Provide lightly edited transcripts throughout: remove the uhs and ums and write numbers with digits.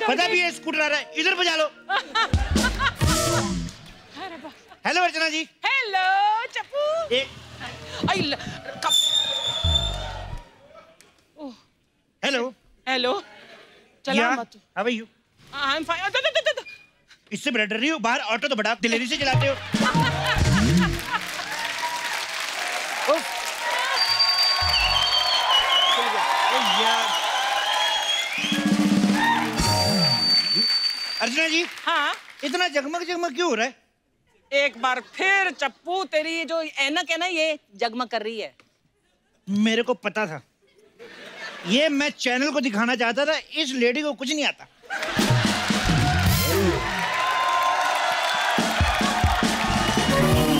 पता भी है स्कूटर आ रहा है, इधर बजा लो। हेलो अर्चना जी। हेलो चप्पू। Hello hello. चला मत। How are you? I am fine. इससे बड़ा डर रही हो? बाहर ऑटो तो बड़ा दिलेरी से चलाते हो। अर्चना जी। हाँ इतना जगमग जगमग क्यों हो रहा है? एक बार फिर चप्पू तेरी जो ऐनक है ना ये जगमग कर रही है। मेरे को पता था, ये मैं चैनल को दिखाना चाहता था, इस लेडी को कुछ नहीं आता।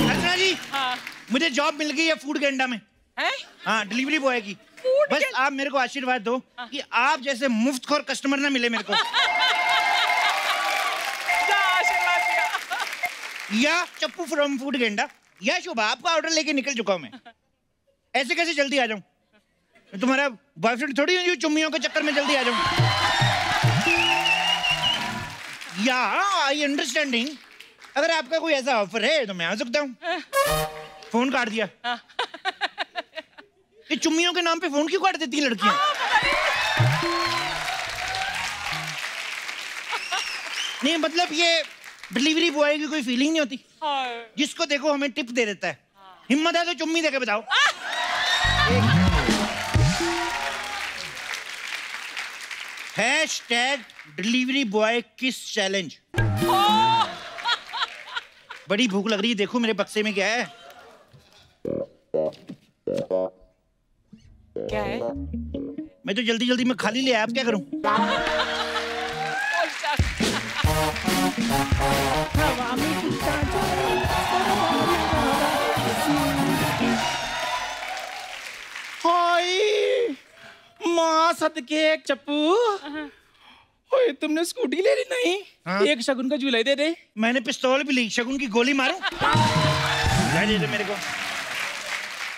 अर्चना जी। हाँ। मुझे जॉब मिल गई है फूड गैंडा में। हैं? हाँ, डिलीवरी बॉय की। बस आप मेरे को आशीर्वाद दो कि आप जैसे मुफ्तखोर कस्टमर ना मिले मेरे को। आशीर्वाद दिया। या चप्पू फ्रॉम फूड गैंडा या शोभा, आपका ऑर्डर लेके निकल चुका हूं मैं। ऐसे कैसे जल्दी आ जाऊं? तुम्हारा बॉयफ्रेंड थोड़ी हूं जो चुम्मियों के चक्कर में जल्दी आ जाऊं। या आई अंडरस्टैंडिंग, अगर आपका कोई ऐसा ऑफर है तो मैं आ सकता हूं। फोन काट दिया। ये चुम्मियों के नाम पे फोन क्यों काट देती हैं लड़कियां? नहीं मतलब ये डिलीवरी बॉय की कोई फीलिंग नहीं होती? जिसको देखो हमें टिप दे देता है। हिम्मत है तो चुम्मी देके बताओ। हैशटैग डिलीवरी बॉय किस चैलेंज। बड़ी भूख लग रही है, देखो मेरे बक्से में क्या है। क्या है? मैं तो जल्दी जल्दी में खाली ले आया, अब क्या करूं? हाय माँ सदके चप्पू। ओए तुमने स्कूटी ले ली नहीं? हाँ? एक शगुन का झूला दे दे। मैंने पिस्तौल भी ली, शगुन की गोली मारूं? दे दे मेरे को।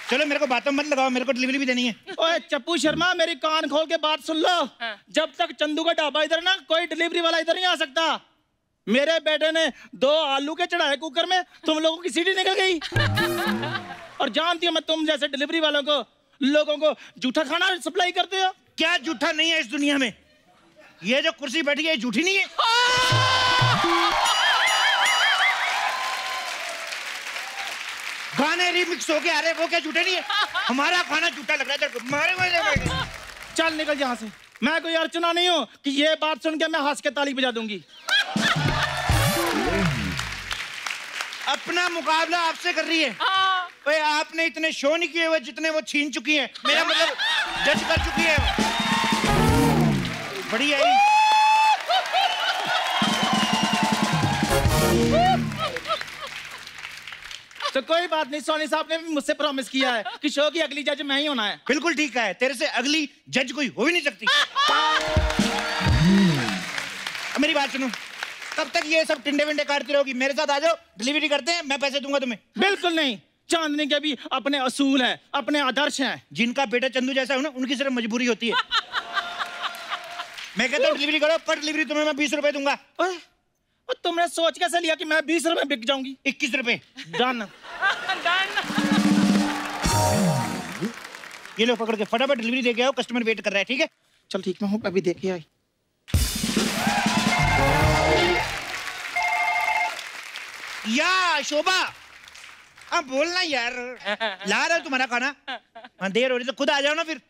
चलो मेरे को बातों मत लगाओ, मेरे को डिलीवरी भी देनी है। ओए चप्पू शर्मा मेरी कान खोल के बात सुन लो। जब तक चंदू का ढाबा इधर ना कोई डिलीवरी वाला इधर नहीं आ सकता। मेरे बेटे ने 2 आलू के चढ़ाए कुकर में, तुम लोगों की सीटी निकल गई। और जानती हो मैं तुम जैसे डिलीवरी वालों को लोगों को जूठा खाना सप्लाई करते हो। क्या जूठा नहीं है इस दुनिया में? ये जो कुर्सी बैठी है झूठी नहीं है? गाने रिमिक्स हो के आ रहे, वो क्या झूठे नहीं है? हमारा खाना झूठा लग रहा है। मारे चल निकल यहाँ से। मैं कोई अर्चना नहीं हूँ कि ये बात सुन के मैं हंस के ताली बजा दूंगी। अपना मुकाबला आपसे कर रही है। ओए आपने इतने शो नहीं किए हुए जितने वो छीन चुकी है। मेरा मतलब जज कर चुकी है। बढ़िया ही। तो कोई बात नहीं, सोनी साहब ने भी मुझसे प्रॉमिस किया है कि शो की अगली जज मैं ही होना है। बिल्कुल ठीक है, तेरे से अगली जज कोई हो ही नहीं सकती। मेरी बात सुनो, तब तक ये सब टिंडे विंडे काटती रहोगी। मेरे साथ आ जाओ, डिलीवरी करते हैं, मैं पैसे दूंगा तुम्हें। बिल्कुल नहीं, चांदनी के भी अपने असूल हैं, अपने आदर्श हैं। जिनका बेटा चंदू जैसा हो ना, उनकी सिर्फ मजबूरी होती है। मैं कहता हूँ डिलीवरी करो, पर डिलीवरी तुम्हें मैं 20 रुपए दूंगा। और तुमने सोच कैसे लिया कि मैं 20 रुपए बिक जाऊंगी? 21 रुपए। डन। ये लो पकड़ के फटाफट डिलीवरी दे के आओ, कस्टमर वेट कर रहा है। ठीक है चल ठीक, मैं हूँ, अभी देख के आई। या शोभा, अब बोलना यार। ला रहा है तुम्हारा खाना। हाँ देर हो रही तो खुद आ जाओ ना फिर।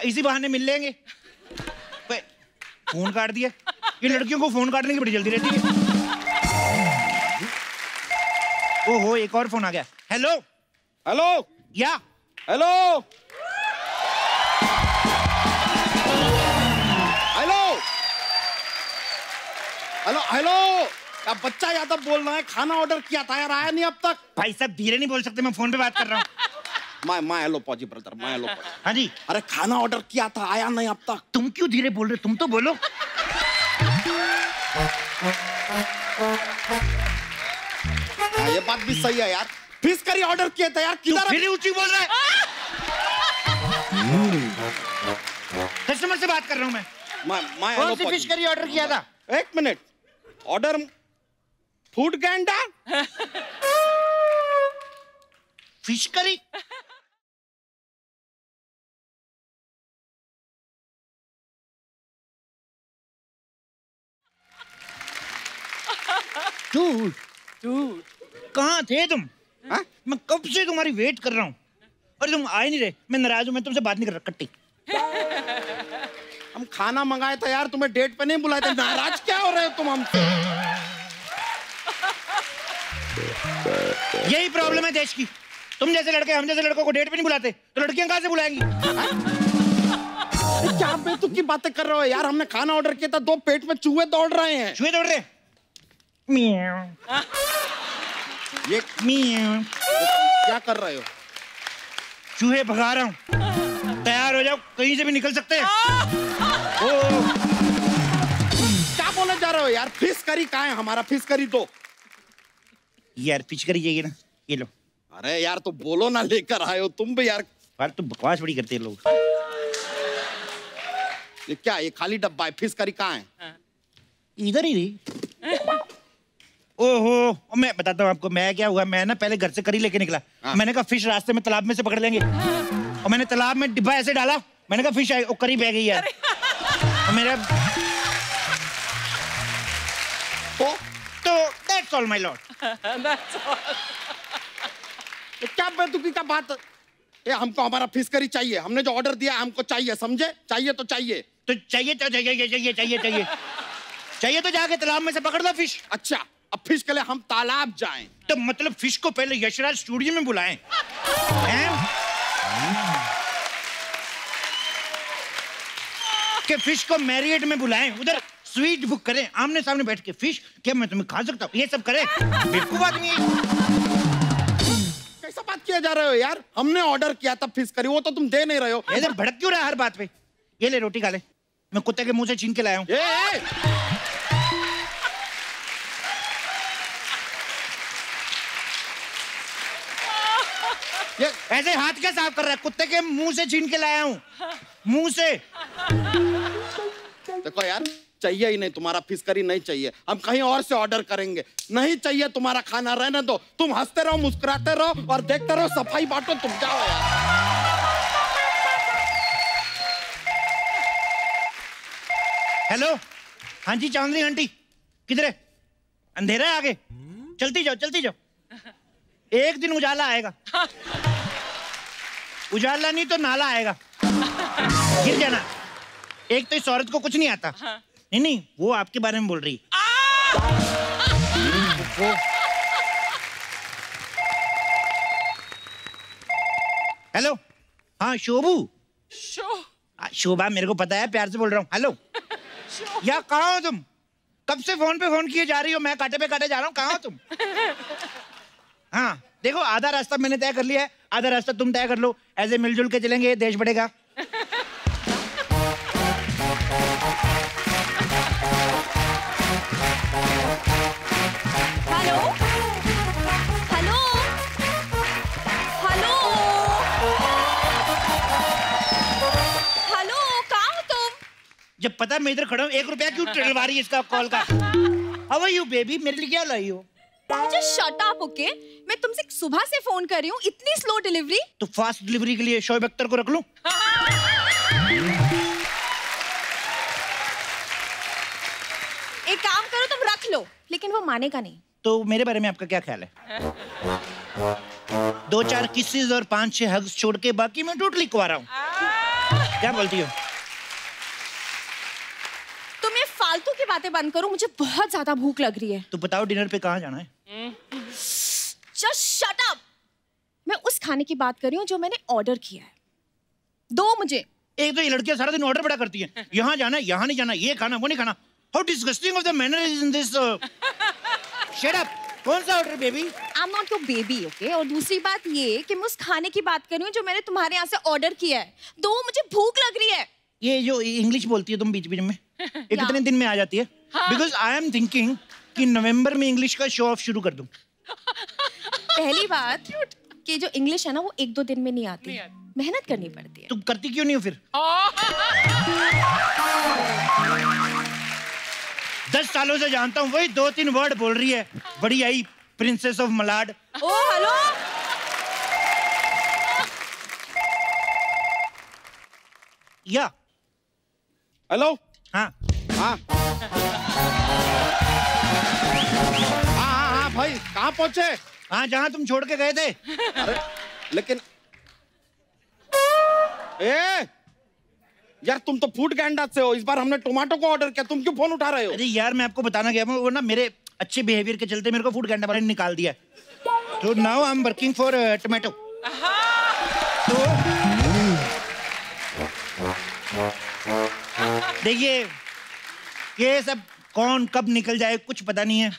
इसी बहाने मिल लेंगे। फोन काट दिया। ये लड़कियों को फोन काटने की बड़ी जल्दी रहती है। ओहो एक और फोन आ गया। हेलो हेलो या हेलो हेलो हेलो हेलो। अब बच्चा यादव बोल रहा है, खाना ऑर्डर किया था यार, आया नहीं अब तक। भाई साहब धीरे नहीं बोल सकते, मैं फोन पे बात कर रहा हूँ। मैं हेलो पॉजी ब्रदर, मैं हेलो। हाँ जी। अरे खाना ऑर्डर किया था, आया नहीं अब तक। तुम क्यों धीरे बोल रहे, तुम तो बोलो। ये बात भी सही है यार, फिश करी ऑर्डर किया था यार, किधर? फिर ऊंची बोल रहा है। कस्टमर से बात कर रहा हूँ मैं। कौन सी फिश करी ऑर्डर किया था? एक मिनट, ऑर्डर फूड कैंडा फिश करी? Dude. कहाँ थे तुम? हाँ? मैं कब से तुम्हारी वेट कर रहा हूँ और तुम आए नहीं रहे। मैं नाराज हूँ, मैं तुमसे बात नहीं कर रहा। कट्टी। हम खाना मंगाए थे यार, तुम्हें डेट पे नहीं बुलाए थे। नाराज क्या हो रहे हो तुम हमसे? यही प्रॉब्लम है देश की। तुम जैसे लड़के हम जैसे लड़कों को डेट पे नहीं बुलाते तो लड़कियां कहाँ से बुलाएंगी? क्या बेतुकी बातें कर रहे हो यार? हमने खाना ऑर्डर किया था, 2 पेट में चूहे दौड़ रहे हैं। चूहे दौड़ रहे? ये क्या कर रहे हो? चूहे भगा रहा हूँ। तैयार हो जाओ, कहीं से भी निकल सकते हैं। क्या बोले जा रहे हो यार? फिश करी कहाँ है? हमारा फिश करी दो यार। फिश करी चाहिए ना, ये लो। अरे यार तो बोलो ना, लेकर आए हो तुम भी यार। फालतू बकवास बड़ी करते हैं लोग। ये क्या, ये खाली डब्बा है? फिश करी कहाँ है? इधर ही रही। ओहो, मैं बताता हूँ आपको मैं क्या हुआ। मैं ना पहले घर से करी लेके निकला। मैंने कहा फिश रास्ते में तालाब में से पकड़ लेंगे। और मैंने तालाब में डिब्बा ऐसे डाला, मैंने कहा फिश आई, और करी बह गई यार। और मेरा तो दैट्स ऑल माय लॉर्ड। क्या बेतुकी का बात? ये हमको हमारा फिश करी चाहिए। हमने जो ऑर्डर दिया हमको चाहिए, समझे? चाहिए तो चाहिए। तो चाहिए तो चाहिए चाहिए तो जाके तालाब में से पकड़ लो फिश। अच्छा, अब फिश के लिए हम तालाब जाएं? तो मतलब फिश को पहले यशराज स्टूडियो में बुलाएं हैं? कि फिश को मैरियट में बुलाएं, उधर स्वीट बुक करें, आमने सामने बैठ के। फिश क्या मैं तुम्हें खा सकता हूँ? ये सब करें? बेवकूफ आदमी है। कैसा बात किया जा रहे हो यार? हमने ऑर्डर किया था फिश करी, वो तो तुम दे नहीं रहे हो। इधर भड़क क्यों रहा है हर बात पे? ये ले रोटी खा ले, मैं कुत्ते के मुंह से छीन के लाया हूँ। ये ऐसे हाथ क्या साफ कर रहा है? कुत्ते के मुंह से छीन के लाया हूँ, मुंह से। देखो यार, चाहिए ही नहीं तुम्हारा फिश करी, नहीं चाहिए। हम कहीं और से ऑर्डर करेंगे। नहीं चाहिए तुम्हारा खाना, रहने दो। तुम हंसते रहो, मुस्कुराते रहो और देखते रहो, सफाई बांटो। तुम जाओ यार। हेलो, हाँ जी चांदनी आंटी, किधर है? अंधेरा है आगे, चलती जाओ चलती जाओ। एक दिन उजाला आएगा। उजाला नहीं तो नाला आएगा, गिर जाना। एक तो इस औरत को कुछ नहीं आता। नहीं, वो आपके बारे में बोल रही है। हेलो, हाँ शोभू। शोभा, मेरे को पता है, प्यार से बोल रहा हूँ। हेलो, या कहाँ हो तुम? कब से फोन पे फोन किए जा रही हो, मैं काटे पे काटे जा रहा हूँ। कहाँ हो तुम? हाँ देखो, आधा रास्ता मैंने तय कर लिया है, आधा रास्ता तुम तय कर लो। ऐसे मिलजुल के चलेंगे, देश बढ़ेगा। हेलो हेलो हेलो हेलो, कहाँ हो तुम? जब पता मैं इधर खड़ा हूँ, 1 रुपया क्यों डलवा रही है इसका कॉल का? How are you baby? मेरे लिए क्या लाई हो? Just shut up, okay? मैं तुमसे सुबह से फोन कर रही हूँ, इतनी स्लो डिलीवरी। तो फास्ट डिलीवरी के लिए शोएब अख्तर को रख लूं? एक काम करो, तुम रख लो, लेकिन वो मानेगा नहीं। तो मेरे बारे में आपका क्या ख्याल है? 2-4 किसेस और 5-6 हग्स छोड़ के बाकी मैं टोटली कुंवारा हूँ। क्या बोलती हो? तुम ये फालतू की बातें बंद करो, मुझे बहुत ज्यादा भूख लग रही है। तो बताओ डिनर पे कहाँ जाना है? Just shut up. मैं उस खाने की बात कर रही हूँ जो मैंने ऑर्डर किया है। दो मुझे। एक तो ये लड़कियां सारा दिन ऑर्डर बड़ा करती हैं, यहाँ जाना यहाँ नहीं जाना, ये खाना वो नहीं खाना। How disgusting of the manner is in this. Shut up. कौन सा order baby? I am not your baby, okay? और दूसरी बात ये कि मैं उस खाने की बात कर रही हूँ जो मैंने तुम्हारे यहाँ से ऑर्डर किया है। दो, मुझे भूख लग रही है। ये जो इंग्लिश बोलती है तुम बीच बीच में, ये कितने दिन में आ जाती है? बिकॉज आई एम थिंकिंग कि नवंबर में इंग्लिश का शो ऑफ शुरू कर दूं। पहली बात कि जो इंग्लिश है ना, वो 1-2 दिन में नहीं आती। मेहनत करनी पड़ती है। तुम करती क्यों नहीं हो फिर? 10 सालों से जानता हूँ, वही 2-3 वर्ड बोल रही है। बड़ी आई princess of Malad. Oh hello, या हेलो। हाँ हाँ हाँ भाई, कहाँ पहुंचे? हाँ, जहाँ तुम छोड़ के गए थे। अरे लेकिन यार, तुम तो फूड गैंडा से हो। इस बार हमने टोमेटो को ऑर्डर किया, तुम क्यों फोन उठा रहे हो? अरे यार, मैं आपको बताना गया, वो ना मेरे अच्छे बिहेवियर के चलते मेरे को फूड गैंडा वाले ने निकाल दिया। तो now I am working for tomato. तो देखिए, ये सब कौन कब निकल जाए कुछ पता नहीं है।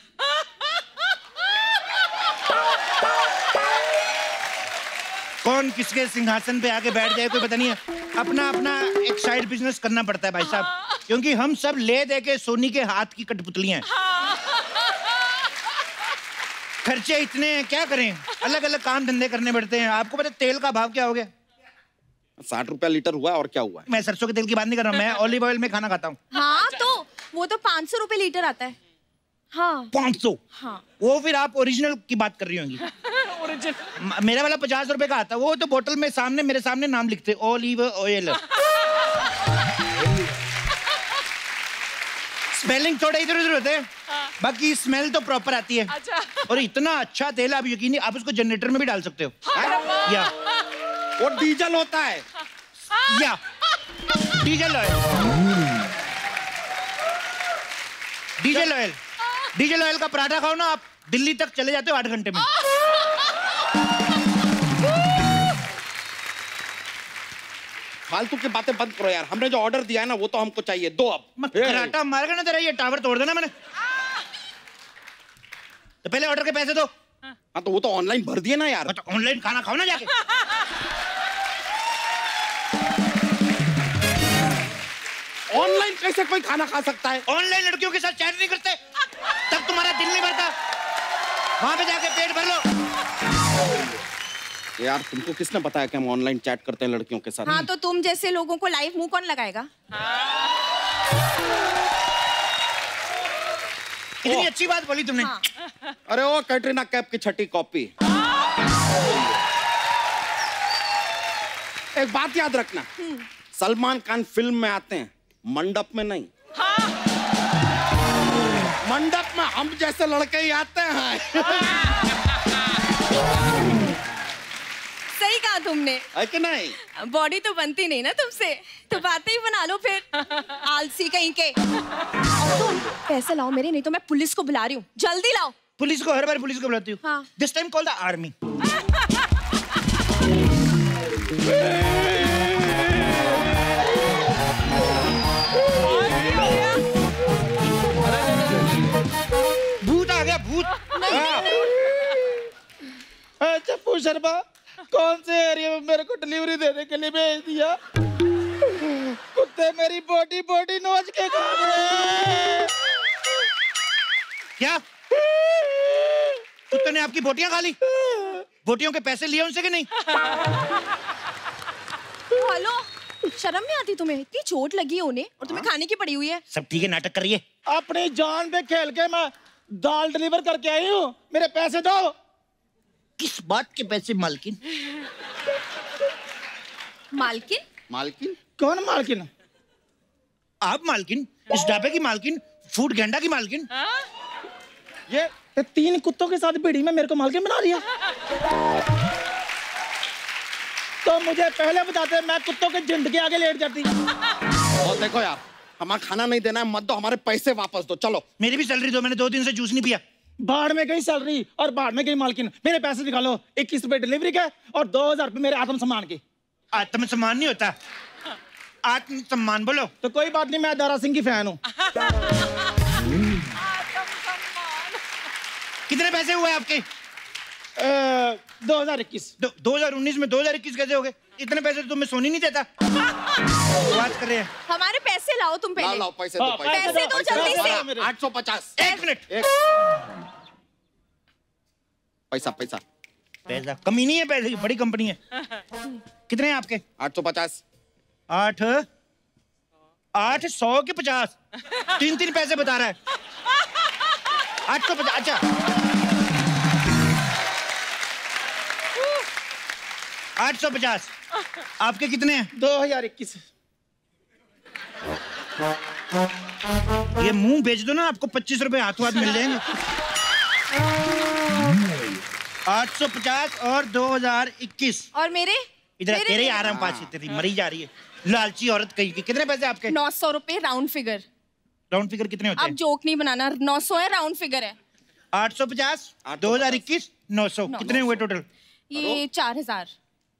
कौन किसके सिंहासन पे आके बैठ जाए कोई पता नहीं है। अपना अपना एक साइड बिजनेस करना पड़ता है भाई साहब, क्योंकि हम सब ले दे के सोनी के हाथ की कठपुतलियां हैं। खर्चे इतने हैं, क्या करें, अलग अलग काम धंधे करने पड़ते हैं। आपको पता तेल का भाव क्या हो गया? 60 रुपया लीटर हुआ, और क्या हुआ है? मैं सरसों के तेल की बात नहीं कर रहा हूँ, मैं ऑलिव ऑयल में खाना खाता हूँ। हाँ तो वो तो 500 रुपए लीटर आता है। हाँ 500? हाँ, वो फिर आप ओरिजिनल की बात कर रही होंगी। मेरा वाला 50 रुपए का आता है, वो तो बोतल में सामने मेरे सामने नाम लिखते ऑलिव ऑयल। स्मेलिंग थोड़ा इधर उधर होते हैं, बाकी स्मेल तो प्रॉपर आती है। अच्छा। और इतना अच्छा तेल, आप यकीन नहीं, आप उसको जनरेटर में भी डाल सकते हो। या वो डीजल होता है। या diesel oil. Diesel oil, diesel oil का पराठा खाओ ना, आप दिल्ली तक चले जाते हो 8 घंटे में। फालतू की बातें बंद करो यार, हमने जो ऑर्डर दिया है ना वो तो हमको चाहिए। दो अब। पराठा मारेगा ना तेरा, ये टावर तोड़ देना मैंने। तो पहले ऑर्डर के पैसे दो। हाँ तो वो तो ऑनलाइन भर दिए ना यार। तो ऑनलाइन खाना खाओ ना जाके। ऑनलाइन कैसे कोई खाना खा सकता है? ऑनलाइन लड़कियों के साथ चैट नहीं करते, तब तुम्हारा दिल नहीं भरता। वहां पे जाके पेट भर लो। यार तुमको किसने बताया कि हम ऑनलाइन चैट करते हैं लड़कियों के साथ? हाँ तो तुम जैसे लोगों को लाइव मुंह कौन लगाएगा? इतनी अच्छी बात बोली तुमने। हाँ। अरे वो कैटरीना कैफ की छठी कॉपी। एक बात याद रखना, सलमान खान फिल्म में आते हैं, मंडप में नहीं। मंडप में हम जैसे लड़के ही आते हैं। सही कहा तुमने, है कि नहीं? बॉडी तो बनती नहीं ना तुमसे, तो बातें ही बना लो फिर, आलसी कहीं के। और तुम पैसे लाओ मेरे, नहीं तो मैं पुलिस को बुला रही हूँ, जल्दी लाओ। पुलिस को हर बार पुलिस को बुलाती हूँ। हाँ। This time call the army. भूत आ गया, भूत। चप्पू शर्मा, कौन से एरिया में मेरे को डिलीवरी देने के लिए भेज दिया? कुत्ते मेरी बॉडी बॉडी नोच के खा गए। क्या कुत्ते ने आपकी बोटियां खा ली? बोटियों के पैसे लिए उनसे कि नहीं? हेलो, शर्म नहीं आती तुम्हें? इतनी चोट लगी है उन्हें और तुम्हें खाने की पड़ी हुई है। सब ठीक है, नाटक करिए। अपनी जान पे खेल के मैं दाल डिलीवर करके आई हूँ, मेरे पैसे दो। किस बात के पैसे मालकिन? मालकिन? मालकिन? कौन मालकिन? आप मालकिन? इस ढाबे की मालकिन? फूड गैंडा की मालकिन? ये 3 कुत्तों के साथ बीड़ी में मेरे को मालकिन बना दिया। तो मुझे पहले बताते, मैं कुत्तों के झुंड के आगे लेट जाती। और देखो यार, हमारा खाना नहीं देना है, मत दो, हमारे पैसे वापस दो। चलो। मेरी भी सैलरी दो, मैंने 2 दिन से जूस नहीं पिया। बाढ़ में गई सैलरी और बाढ़ में गई मालकिन। मेरे पैसे निकालो, 21 रुपए डिलीवरी के और 2000 रुपए मेरे आत्मसम्मान के। आत्मसम्मान नहीं होता, आत्मसम्मान बोलो। तो कोई बात नहीं, मैं दारा सिंह की फैन हूँ। कितने पैसे हुए आपके? 2021। 2019 में 2021 कैसे हो गए? इतने पैसे तो मैं सोनी नहीं देता। बात कर रहे हैं। हमारे पैसे लाओ तुम पहले। लाओ पैसे दो, पैसे दो जल्दी से। 850। एक मिनट। पैसा पैसा पैसा कमी नहीं है, पैसे की बड़ी कंपनी है। कितने हैं आपके? 850। 800 के 50, 3 पैसे बता रहा है। 850। अच्छा 850। आपके कितने हैं? 2021। ये मुंह बेच दो ना, आपको 25 रुपए हाथों हाथ मिल जाएंगे। 850 और 2021। और मेरे इधर तेरे ही आ रहा हूँ, पास से तेरी मरी जा रही है लालची औरत कहीं की। कितने पैसे आपके? 900 रुपए राउंड फिगर। राउंड फिगर कितने होते आप हैं? जोक नहीं बनाना, 900 है, राउंड फिगर है। 850, 2021, 900। कितने हुए टोटल? ये 4000।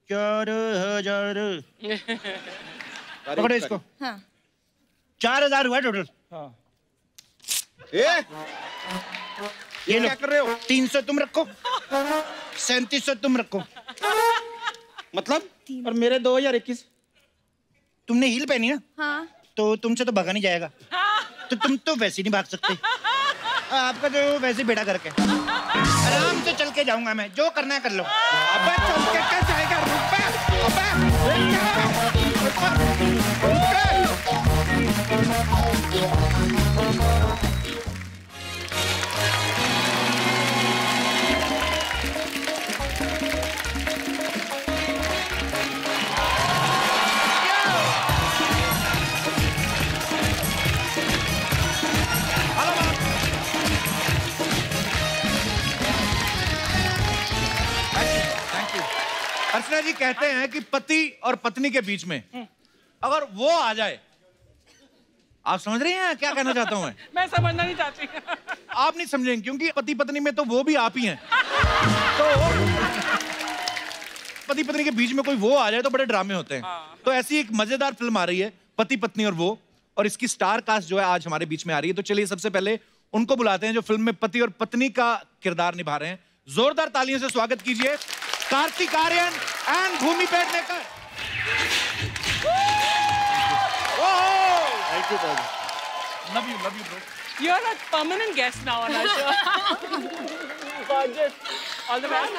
4000। पकड़ो इसको। हाँ 4000 हुआ टोटल। ये क्या कर रहे हो? 300 तुम रखो, 3700 तुम रखो। मतलब? और मेरे 2021। तुमने हील पहनी ना? हाँ। तो तुमसे तो भागा नहीं जाएगा। तो तुम तो वैसे नहीं भाग सकते। आपका तो वैसे बेटा करके आराम से चल के जाऊंगा मैं, जो करना है कर लो। अबे चल के क्या जाएगा? अर्चना जी कहते हैं कि पति और पत्नी के बीच में अगर वो आ जाए, आप समझ रही हैं क्या कहना चाहता हूं मैं? मैं समझना नहीं चाहती। आप नहीं समझेंगे क्योंकि पति पत्नी में तो वो भी आप ही हैं। तो पति पत्नी के बीच में कोई वो आ जाए तो बड़े ड्रामे होते हैं। तो ऐसी एक मजेदार फिल्म आ रही है, पति पत्नी और वो, और इसकी स्टार कास्ट जो है आज हमारे बीच में आ रही है। तो चलिए सबसे पहले उनको बुलाते हैं जो फिल्म में पति और पत्नी का किरदार निभा रहे हैं। जोरदार तालियों से स्वागत कीजिए Kartik Aaryan and Bhumi Pednekar. Thank you, brother. Love you, bro. You're a permanent guest now on our show. Gorgeous. All the best.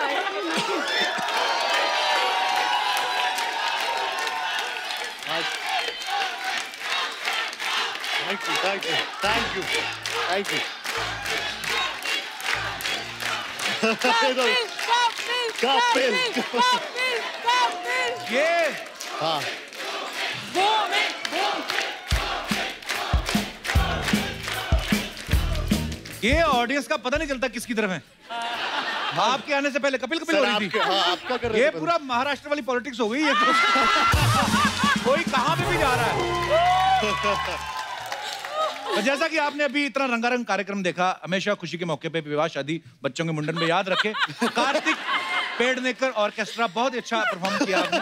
Thank you, thank you, thank you, thank you. Kapil. ये हाँ ये ऑडियंस का पता नहीं चलता किसकी तरफ है। आपके आने से पहले कपिल कपिल हो रही थी। आपका कर रहे ये थे पूरा महाराष्ट्र वाली पॉलिटिक्स हो गई है। कोई कहां पे भी जा रहा है। तो जैसा कि आपने अभी इतना रंगारंग कार्यक्रम देखा, हमेशा खुशी के मौके पे विवाह शादी बच्चों के मुंडन में याद रखे कार्तिक पेडनेकर ऑर्केस्ट्रा, बहुत अच्छा परफॉर्म किया आपने।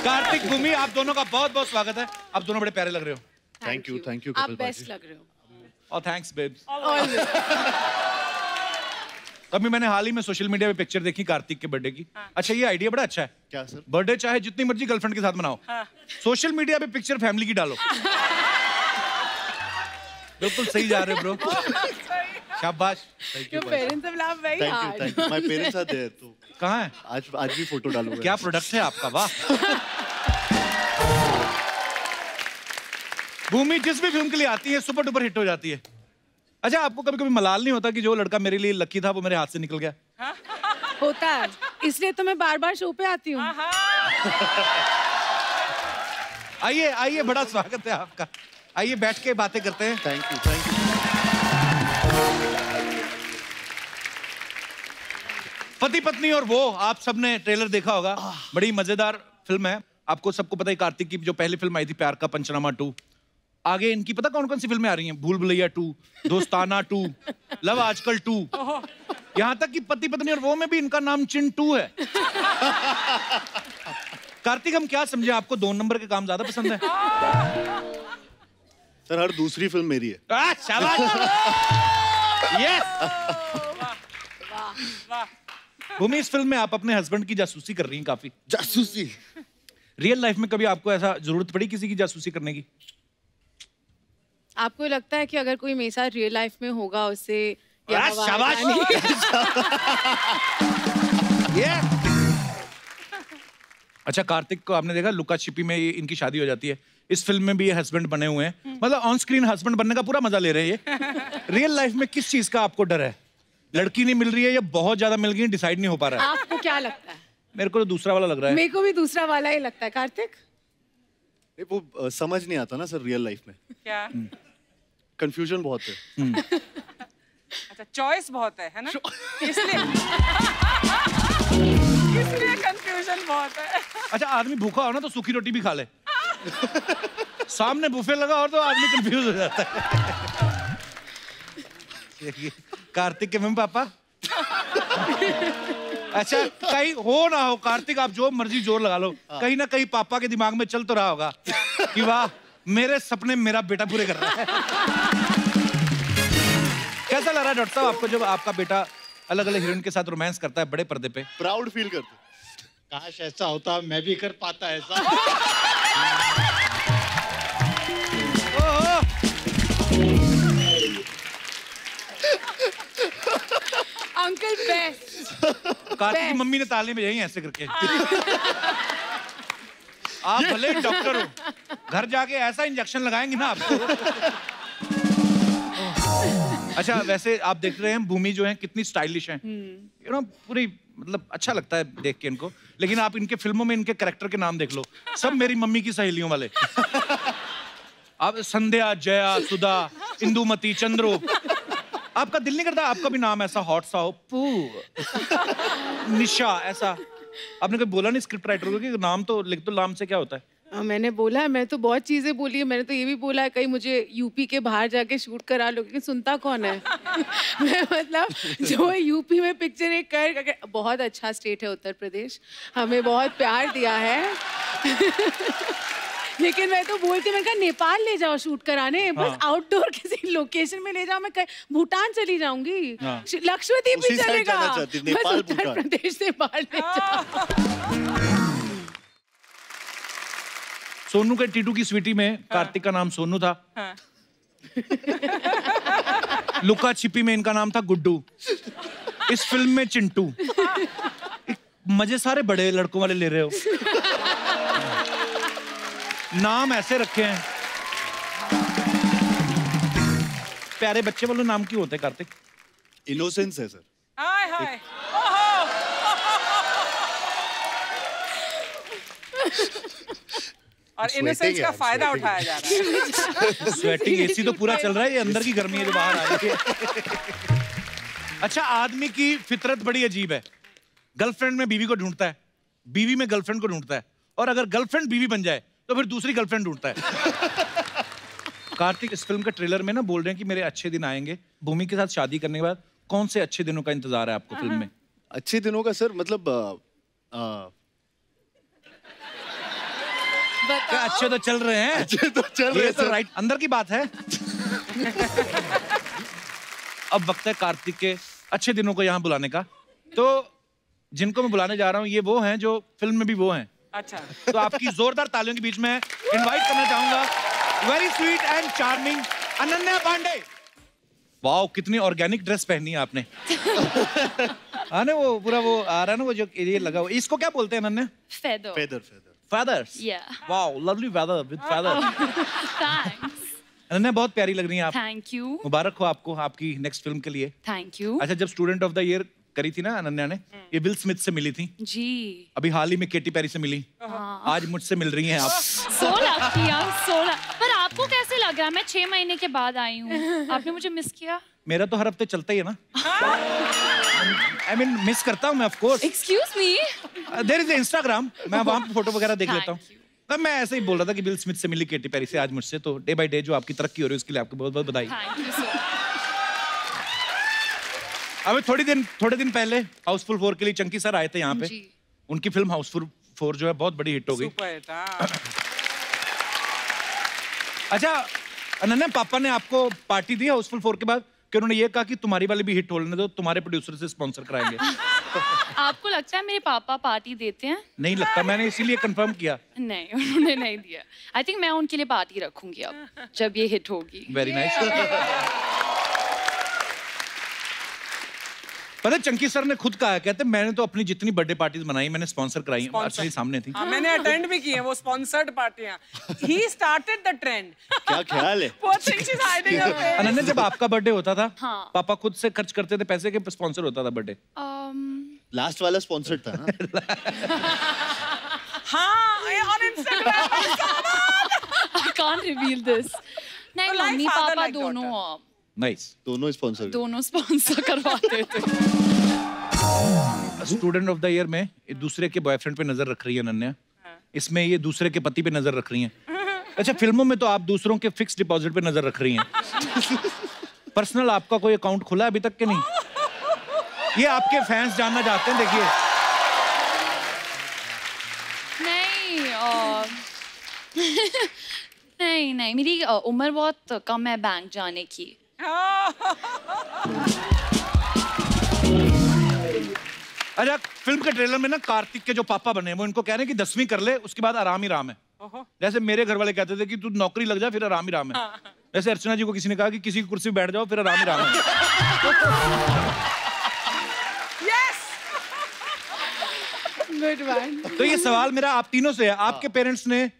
कार्तिक भूमि, आप दोनों का बहुत बहुत स्वागत है। आप दोनों बड़े प्यारे लग रहे हो। थैंक यू आप बेस्ट लग रहे हो। और थैंक्स बेब्स। अभी मैंने हाल ही में सोशल मीडिया पे पिक्चर देखी कार्तिक के बर्थडे की। अच्छा ये आइडिया बड़ा अच्छा है। क्या सर? बर्थडे चाहे जितनी मर्जी गर्लफ्रेंड के साथ मनाओ, सोशल मीडिया पे पिक्चर फैमिली की डालो। बिल्कुल सही जा रहे हो ब्रो। शाबाश। Your parents have laughed very hard. Thank you my parents are there तो कहाँ है? आज भी फोटो डालूंगा। क्या प्रोडक्ट है आपका, वाह। भूमि जिस भी फिल्म के लिए आती है सुपर डुपर हिट हो जाती है। अच्छा आपको कभी कभी मलाल नहीं होता कि जो लड़का मेरे लिए लकी था वो मेरे हाथ से निकल गया? होता है, इसलिए तो मैं बार-बार शो पे आती हूँ। आइए आइए, बड़ा स्वागत है आपका। आइए बैठ के बातें करते हैं। थैंक यू पति पत्नी और वो, आप सबने ट्रेलर देखा होगा, बड़ी मजेदार फिल्म है। आपको सबको पता है कार्तिक की जो पहली फिल्म आई थी प्यार का पंचनामा 2, आगे इनकी पता कौन कौन सी फिल्में आ रही हैं? भूल भुलैया 2, दोस्ताना 2, लव आजकल 2, यहां तक कि पति पत्नी और वो में भी इनका नाम चिंटू है। कार्तिक हम क्या समझे, आपको 2 नंबर के काम ज्यादा पसंद है? सर हर दूसरी फिल्म मेरी है। शाबाश। यस। भूमि इस फिल्म में आप अपने हस्बैंड की जासूसी कर रही हैं काफी। जासूसी? रियल लाइफ में कभी आपको ऐसा जरूरत पड़ी किसी की जासूसी करने की? आपको लगता है कि अगर कोई मेरे साथ रियल लाइफ में होगा, उससे शाबाश। ये अच्छा, कार्तिक को आपने देखा लुका छिपी में इनकी शादी हो जाती है, इस फिल्म में भी ये हस्बैंड बने हुए हैं, मतलब ऑन स्क्रीन हस्बैंड बनने का पूरा मजा ले रहे हैं ये। रियल लाइफ में किस चीज का आपको डर है? लड़की नहीं मिल रही है या बहुत ज्यादा मिल गई, डिसाइड नहीं हो पा रहा है? आपको क्या लगता है? मेरे को तो दूसरा वाला लग रहा है। मेरे को भी दूसरा वाला ही लगता है। कार्तिक? वो समझ नहीं आता ना सर रियल लाइफ में, क्या? कंफ्यूजन बहुत है। अच्छा, चॉइस बहुत है ना? इसलिए इसलिए कंफ्यूजन बहुत है। अच्छा, आदमी भूखा हो ना तो सूखी रोटी भी खा ले, सामने बुफे लगा और तो आदमी कंफ्यूज हो जाता है। कार्तिक के मम्मी पापा। अच्छा, कहीं हो ना हो कार्तिक, आप जो मर्जी जोर लगा लो, कहीं ना कहीं पापा के दिमाग में चल तो रहा होगा कि वाह मेरे सपने मेरा बेटा पूरे कर रहा है। कैसा लग रहा है डॉक्टर साहब आपको जब आपका बेटा अलग अलग हीरोइन के साथ रोमांस करता है बड़े पर्दे पे? प्राउड फील करते। काश ऐसा होता, मैं भी कर पाता ऐसा। Uncle best. कार्तिक की मम्मी ने ताली में यही ऐसे करके। आप भले डॉक्टर हो, घर जाके ऐसा इंजेक्शन लगाएंगे ना आपको। अच्छा, वैसे आप देख रहे हैं भूमि जो है कितनी स्टाइलिश है, यू नो, पूरी मतलब अच्छा लगता है देख के इनको। लेकिन आप इनके फिल्मों में इनके कैरेक्टर के नाम देख लो, सब मेरी मम्मी की सहेलियों वाले। आप संध्या, जया, सुधा, इंदुमती, चंद्रो, आपका दिल नहीं करता आपका भी नाम ऐसा हॉट सा हो? पू, निशा, ऐसा आपने कभी बोला नहीं स्क्रिप्ट राइटर को कि नाम तो लिख दो, नाम से क्या होता है? मैंने बोला है, मैं तो बहुत चीजें बोली है। मैंने तो ये भी बोला है कहीं मुझे यूपी के बाहर जाके शूट करा लो, क्योंकि सुनता कौन है। मैं मतलब जो यूपी में पिक्चर एक कर, बहुत अच्छा स्टेट है उत्तर प्रदेश, हमें बहुत प्यार दिया है। लेकिन मैं तो बोलती, मैं कहा नेपाल ले जाओ शूट कराने, बस आउटडोर किसी लोकेशन में ले जाओ। मैं भूटान चली जाऊंगी, लक्षद्वीप भी चलेगा, बस उत्तर प्रदेश से बाहर ले जाओ। सोनू के टीटू की स्वीटी में कार्तिक का नाम सोनू था। लुका छिपी में इनका नाम था गुड्डू, इस फिल्म में चिंटू। मजे सारे बड़े लड़कों वाले ले रहे हो, नाम ऐसे रखे हैं। प्यारे बच्चे वाले नाम क्यों होते हैं कार्तिक? इनोसेंस है सर। हाय हाय। और इनोसेंस का फायदा उठाया जा रहा है। स्वेटिंग, एसी तो पूरा चल रहा है, ये अंदर की गर्मी है जो बाहर आ रही है। अच्छा, आदमी की फितरत बड़ी अजीब है, गर्लफ्रेंड में बीवी को ढूंढता है, बीवी में गर्लफ्रेंड को ढूंढता है, और अगर गर्लफ्रेंड बीवी बन जाए तो फिर दूसरी गर्लफ्रेंड ढूंढता है। कार्तिक इस फिल्म के ट्रेलर में ना बोल रहे हैं कि मेरे अच्छे दिन आएंगे। भूमि के साथ शादी करने के बाद कौन से अच्छे दिनों का इंतजार है आपको फिल्म में? अच्छे दिनों का सर मतलब क्या अच्छे तो चल रहे हैं? अच्छे तो चल रहे हैं तो राइट अंदर की बात है। अब वक्त है कार्तिक के अच्छे दिनों को यहाँ बुलाने का। तो जिनको मैं बुलाने जा रहा हूँ ये वो हैं जो फिल्म में भी वो हैं। अच्छा, तो आपकी जोरदार तालियों के बीच में इनवाइट करना चाहूंगा very sweet and charming Ananya Panday. Wow, कितनी ऑर्गेनिक ड्रेस पहनी है आपने। हाँ ना, वो पूरा वो आ रहा है ना, वो जो ये लगा हुआ, इसको क्या बोलते हैं Ananya? Feather. Feather feather feathers. Wow, lovely feather with feather. Thanks. Ananya बहुत प्यारी लग रही हैं आप। Thank you. मुबारक हो आपको आपकी नेक्स्ट फिल्म के लिए। Thank you. अच्छा, जब स्टूडेंट ऑफ द ईयर करी थी ना अनन्या ने, ये विल स्मिथ से मिली थी जी। अभी हाल ही में केटी पेरी से मिली, आज मुझसे मिल रही हैं आप। 16 पर आपको कैसे लग रहा है? मैं 6 महीने के बाद आई हूँ, आपने मुझे मिस किया? मेरा तो हर हफ्ते चलता ही है ना। I mean, मिस करता हूँ मैं of course. Excuse me, there is Instagram, मैं वहां पे फोटो वगैरह देख लेता हूँ। तब मैं ऐसे ही बोल रहा था कि विल स्मिथ से मिली केटी पेरी से आज मुझसे, तो डे बाय डे जो आपकी तरक्की हो रही है उसके लिए आपको बहुत बहुत बधाई। Thank you so much. अभी थोड़े दिन पहले हाउसफुल 4 के लिए चंकी सर आए थे यहाँ पे। उनकी फिल्म हाउसफुल 4 जो है बहुत बड़ी हिट हो गई। अच्छा अनन्या, पापा ने आपको पार्टी दी हाउसफुल 4 के बाद कि उन्होंने ये कहा कि तुम्हारी वाली भी हिट होने दो, तुम्हारे प्रोड्यूसर से स्पॉन्सर कराएंगे? आपको लगता है मेरे पापा पार्टी देते हैं? नहीं लगता, मैंने इसीलिए कंफर्म किया। नहीं, उन्होंने नहीं दिया। आई थिंक मैं उनके लिए पार्टी रखूंगी अब जब ये हिट होगी। Very nice. पता है चंकी सर ने खुद कहा है, कहते मैंने तो अपनी जितनी बर्थडे पार्टीज बनाई मैंने स्पॉन्सर कराई, अर्चना सामने थी। हाँ, मैंने अटेंड भी की है वो स्पॉन्सर्ड पार्टियां। He started the trend. क्या ख्याल है? Poor thing, she's hiding her face. Ananya जब आपका बर्थडे होता था, हाँ। पापा खुद से खर्च करते थे पैसे के, स्पॉन्सर होता था बर्थडे? लास्ट वाला स्पॉन्सर्ड था ना? हाँ, on Instagram I saw that. I can't reveal this. नहीं, तो like मम्मी father, पापा like दोनों नाइस। दोनों स्पॉन्सर। दोनों स्पॉन्सर करवाते थे। स्टूडेंट ऑफ द ईयर में एक दूसरे के बॉयफ्रेंड पे नजर रख रही है अनन्या, इसमें ये दूसरे के पति पे नजर रख रही हैं। अच्छा, फिल्मों में तो आप दूसरों के फिक्स डिपॉजिट पे नजर रख रही हैं। पर्सनल आपका कोई अकाउंट खुला है अभी तक के नहीं? ये आपके फैंस जानना चाहते हैं, देखिए। नहीं नहीं, मेरी उम्र बहुत कम है बैंक जाने की। अच्छा, फिल्म के ट्रेलर में ना कार्तिक के जो पापा बने वो इनको कह रहे हैं कि 10वीं कर ले, उसके बाद आराम ही राम है। जैसे मेरे घर वाले कहते थे कि तू नौकरी लग जा फिर आराम ही राम है। वैसे अर्चना जी को किसी ने कहा कि किसी की कुर्सी पे बैठ जाओ फिर आराम ही राम है। Good one. तो ये सवाल मेरा आप तीनों से है, आपके पेरेंट्स ने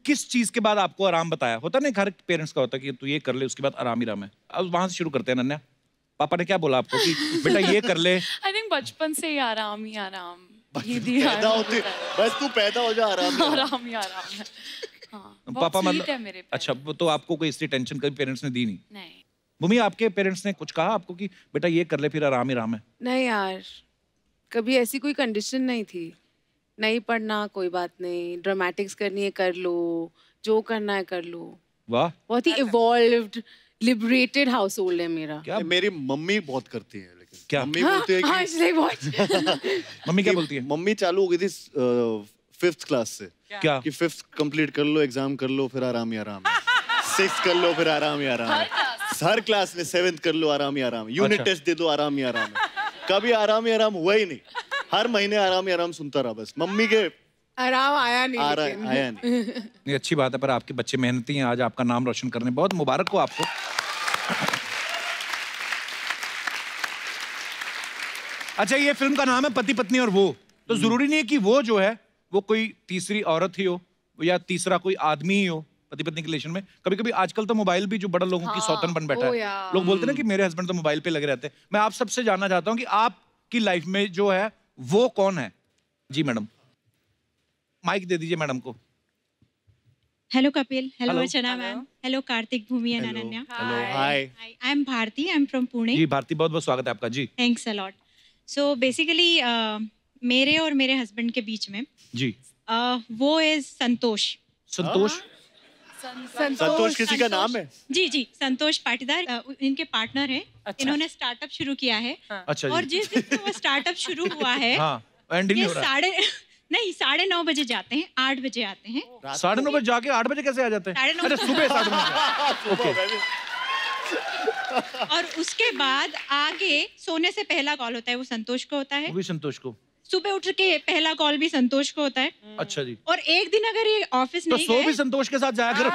किस चीज के बाद आपको आराम बताया? होता नहीं, हर पेरेंट्स का होता है कि तू ये कर ले उसके बाद आराम ही राम है। अब वहां से शुरू करते हैं। अनन्या, पापा ने क्या बोला आपको कि बेटा ये कर ले? आई थिंक बचपन से ही आराम ही आराम। ये पैदा होते बस तू पैदा हो जा, आराम आराम ही आराम है। हाँ, पापा मतलब मेरे अच्छा, तो आपको कोई इसकी टेंशन कभी पेरेंट्स ने दी नहीं? नहीं। मम्मी, आपके पेरेंट्स ने कुछ कहा आपको कि बेटा ये कर ले फिर आराम ही राम है? नहीं यार, कभी ऐसी कोई कंडीशन नहीं थी। नहीं पढ़ना कोई बात नहीं, ड्रामेटिक्स करनी है कर लो, जो करना है कर लो। वाह, बहुत ही इवॉल्व्ड लिबरेटेड हाउस होल्ड है मेरा। क्या मेरी मम्मी बहुत करती है, लेकिन क्या मम्मी बोलती है कि मम्मी क्या बोलती है? मम्मी चालू हो गई थी 5th क्लास से। क्या कि 5th कंप्लीट कर लो, एग्जाम कर लो, फिर आराम ही आराम है। 6th कर लो, फिर आराम ही आराम है। हर क्लास में 7th कर लो, आराम ही आराम है। यूनिट टेस्ट दे दो, आराम ही आराम है। कभी आराम ही आराम हुआ ही नहीं। हर महीने आराम ही आराम सुनता रहा बस। मम्मी के आराम आया नहीं, आया नहीं। ये अच्छी बात है, पर आपके बच्चे मेहनती हैं, आज आपका नाम रोशन करने, बहुत मुबारक हो आपको। अच्छा, ये फिल्म का नाम है पति पत्नी और वो, तो जरूरी नहीं है कि वो जो है वो कोई तीसरी औरत ही हो या तीसरा कोई आदमी ही हो पति पत्नी के रिलेशन में। कभी कभी आजकल तो मोबाइल भी जो बड़ा लोगों की सौतन बन बैठा है। लोग बोलते हैं ना कि मेरे हस्बैंड तो मोबाइल पे लगे रहते हैं। मैं आप सबसे जानना चाहता हूँ कि आपकी लाइफ में जो है वो कौन है? जी मैडम, माइक दे दीजिए मैडम को। Hello Kapil, hello Archana ma'am, hello Kartik, Bhumi and Ananya. Hello, hi. I am Bharti, I am from Pune. जी भारती, बहुत बहुत स्वागत है आपका। जी thanks a lot. So basically मेरे और मेरे हस्बैंड के बीच में जी वो इज संतोष। संतोष? संतोष किसी का नाम है? जी जी, संतोष पाटीदार इनके पार्टनर हैं। अच्छा। इन्होंने स्टार्टअप शुरू किया है। अच्छा जी। और जिस दिन से वो स्टार्टअप शुरू हुआ है, हाँ, एंड नहीं ये हो रहा। 9:30 बजे जाते हैं, 8 बजे आते हैं। 9:30 बजे जाके 8 बजे कैसे आ जाते हैं? 9:30 अरे सुबह 9:30। ओके। और उसके बाद आगे सोने से पहला कॉल होता है वो संतोष को होता है। वो भी संतोष को? सुबह उठ के पहला कॉल भी संतोष को होता है। अच्छा जी। और एक दिन अगर ये ऑफिस तो नहीं सो गए, भी संतोष के साथ जाया करो।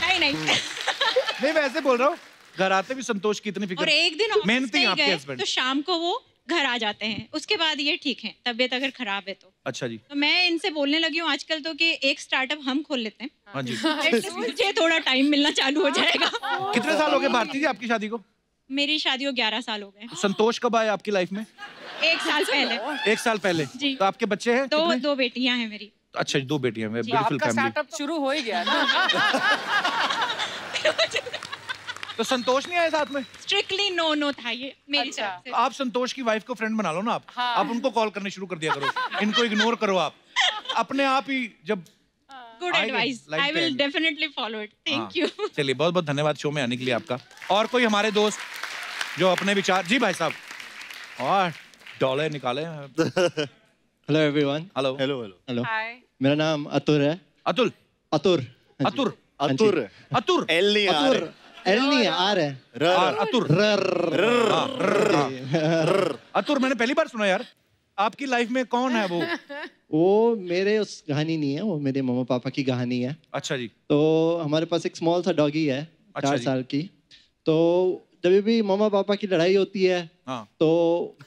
नहीं नहीं, वैसे बोल रहा हूँ, घर आते भी संतोष की इतनी फिक्र। और एक दिन ऑफिस मेहनती नहीं आपके गए हस्बैंड। तो शाम को वो घर आ जाते हैं। उसके बाद ये ठीक है, तबीयत अगर खराब है तो। अच्छा जी। तो मैं इनसे बोलने लगी हूँ आजकल तो कि एक स्टार्टअप हम खोल लेते हैं। हाँ जी। At least मुझे थोड़ा टाइम मिलना चालू हो जाएगा। कितने साल हो गए भारती जी आपकी शादी को? मेरी शादी को 11 साल हो गए। संतोष कब आए आपकी लाइफ में? 1 साल पहले। 1 साल पहले। जी। तो आपके बच्चे हैं कितने? 2 बेटियां हैं मेरी। अच्छा जी, 2 बेटियां हैं। ब्यूटीफुल आपका फैमिली। स्टार्टअप शुरू हो ही गया ना। तो संतोष नहीं आए साथ में? स्ट्रिक्टली नो था ये मेरी अच्छा। तरफ से। तो आप संतोष की वाइफ को फ्रेंड बना लो ना आप। हाँ। आप उनको कॉल करने शुरू कर दिया करो, इनको इग्नोर करो आप। अपने आप ही जब good advice, like I will that. Definitely follow it. Thank you. चलिए, बहुत बहुत धन्यवाद शो में आने के लिए आपका। और कोई हमारे दोस्त जो अपने विचार? जी भाई साहब, और डॉलर निकाले। Hello everyone. Hello hello hello hello, hi. मेरा नाम अतुर है। अतुल। अतुर। अतुर। अतुर। अतुर। एल नहीं आ रहा। एल नहीं आर है। अतुर। अतुर मैंने पहली बार सुना यार। आपकी लाइफ में कौन है वो? वो मेरे उस कहानी नहीं है, वो मेरे मम्मा पापा की कहानी है। अच्छा जी। तो हमारे पास एक स्मॉल सा डॉगी है, अच्छा 4 जी। साल की। तो जब भी मम्मा पापा की लड़ाई होती है हाँ। तो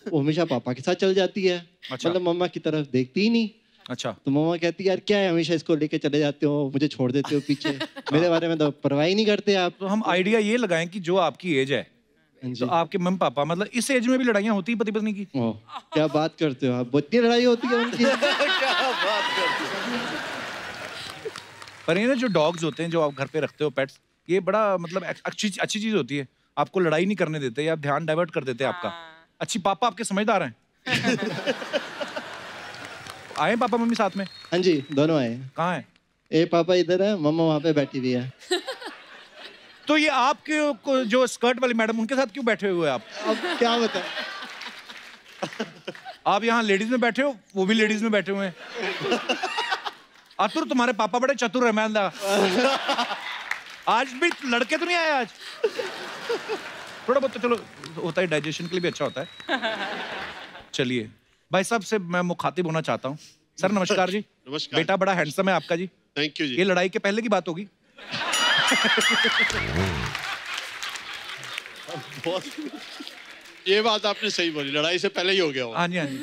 वो हमेशा पापा के साथ चल जाती है। अच्छा। मतलब मम्मा की तरफ देखती ही नहीं। अच्छा। तो मम्मा कहती है यार क्या है हमेशा इसको लेके चले जाते हो, मुझे छोड़ देते हो पीछे। मेरे बारे में तो परवाह ही नहीं करते आप। तो हम आइडिया ये लगाएं कि जो आपकी एज है, तो आपके मम्मी पापा मतलब इस एज में भी लड़ाइयाँ होती है पति पत्नी की? ओह, क्या बात करते हो आप, इतनी लड़ाई होती है उनकी। पर ये ना जो डॉग्स होते हैं जो आप घर पे रखते हो पेट्स, ये बड़ा मतलब अच्छी चीज होती है। आपको लड़ाई नहीं करने देते या ध्यान डाइवर्ट कर देते हैं आपका। अच्छी पापा आपके समझदार हैं। आए पापा मम्मी साथ में? हाँ जी, दोनों आए। कहाँ है? ए पापा इधर है, मम्मा वहाँ पे बैठी हुई है। तो ये आपके जो स्कर्ट वाली मैडम उनके साथ क्यों बैठे हुए आप? अब क्या बताएं? आप यहाँ लेडीज में बैठे हो, वो भी लेडीज में बैठे हुए हैं। अतुर तुम्हारे पापा बड़े चतुर है। मैं आज भी लड़के तो नहीं आए आज? थोड़ा बहुत तो चलो होता है, डाइजेशन के लिए भी अच्छा होता है। चलिए भाई साहब से मैं मुखातिब होना चाहता हूँ। सर नमस्कार जी। नमस्कार। बेटा बड़ा हैंडसम है आपका जी। थैंक यू जी। ये लड़ाई के पहले की बात होगी? ये बात आपने सही बोली, लड़ाई से पहले ही हो गया। हाँ जी हाँ जी।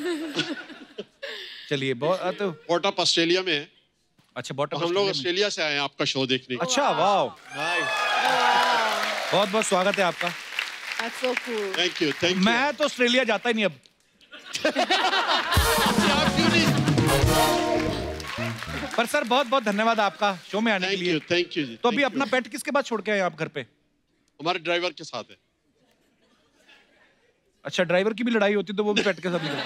चलिए बहुत तो बॉटअप ऑस्ट्रेलिया में है। अच्छा बॉटअप हम लोग ऑस्ट्रेलिया से आए हैं आपका शो देखने। अच्छा वाह, बहुत बहुत स्वागत है आपका। Thank you thank you. मैं तो ऑस्ट्रेलिया जाता ही नहीं अब। पर सर बहुत बहुत धन्यवाद आपका शो में आने के लिए। थैंक यू जी। तो अभी अपना पेट किसके पास छोड़ के आए आप घर पे? हमारे ड्राइवर के साथ है। अच्छा ड्राइवर की भी लड़ाई होती तो वो भी पेट के साथ निकला?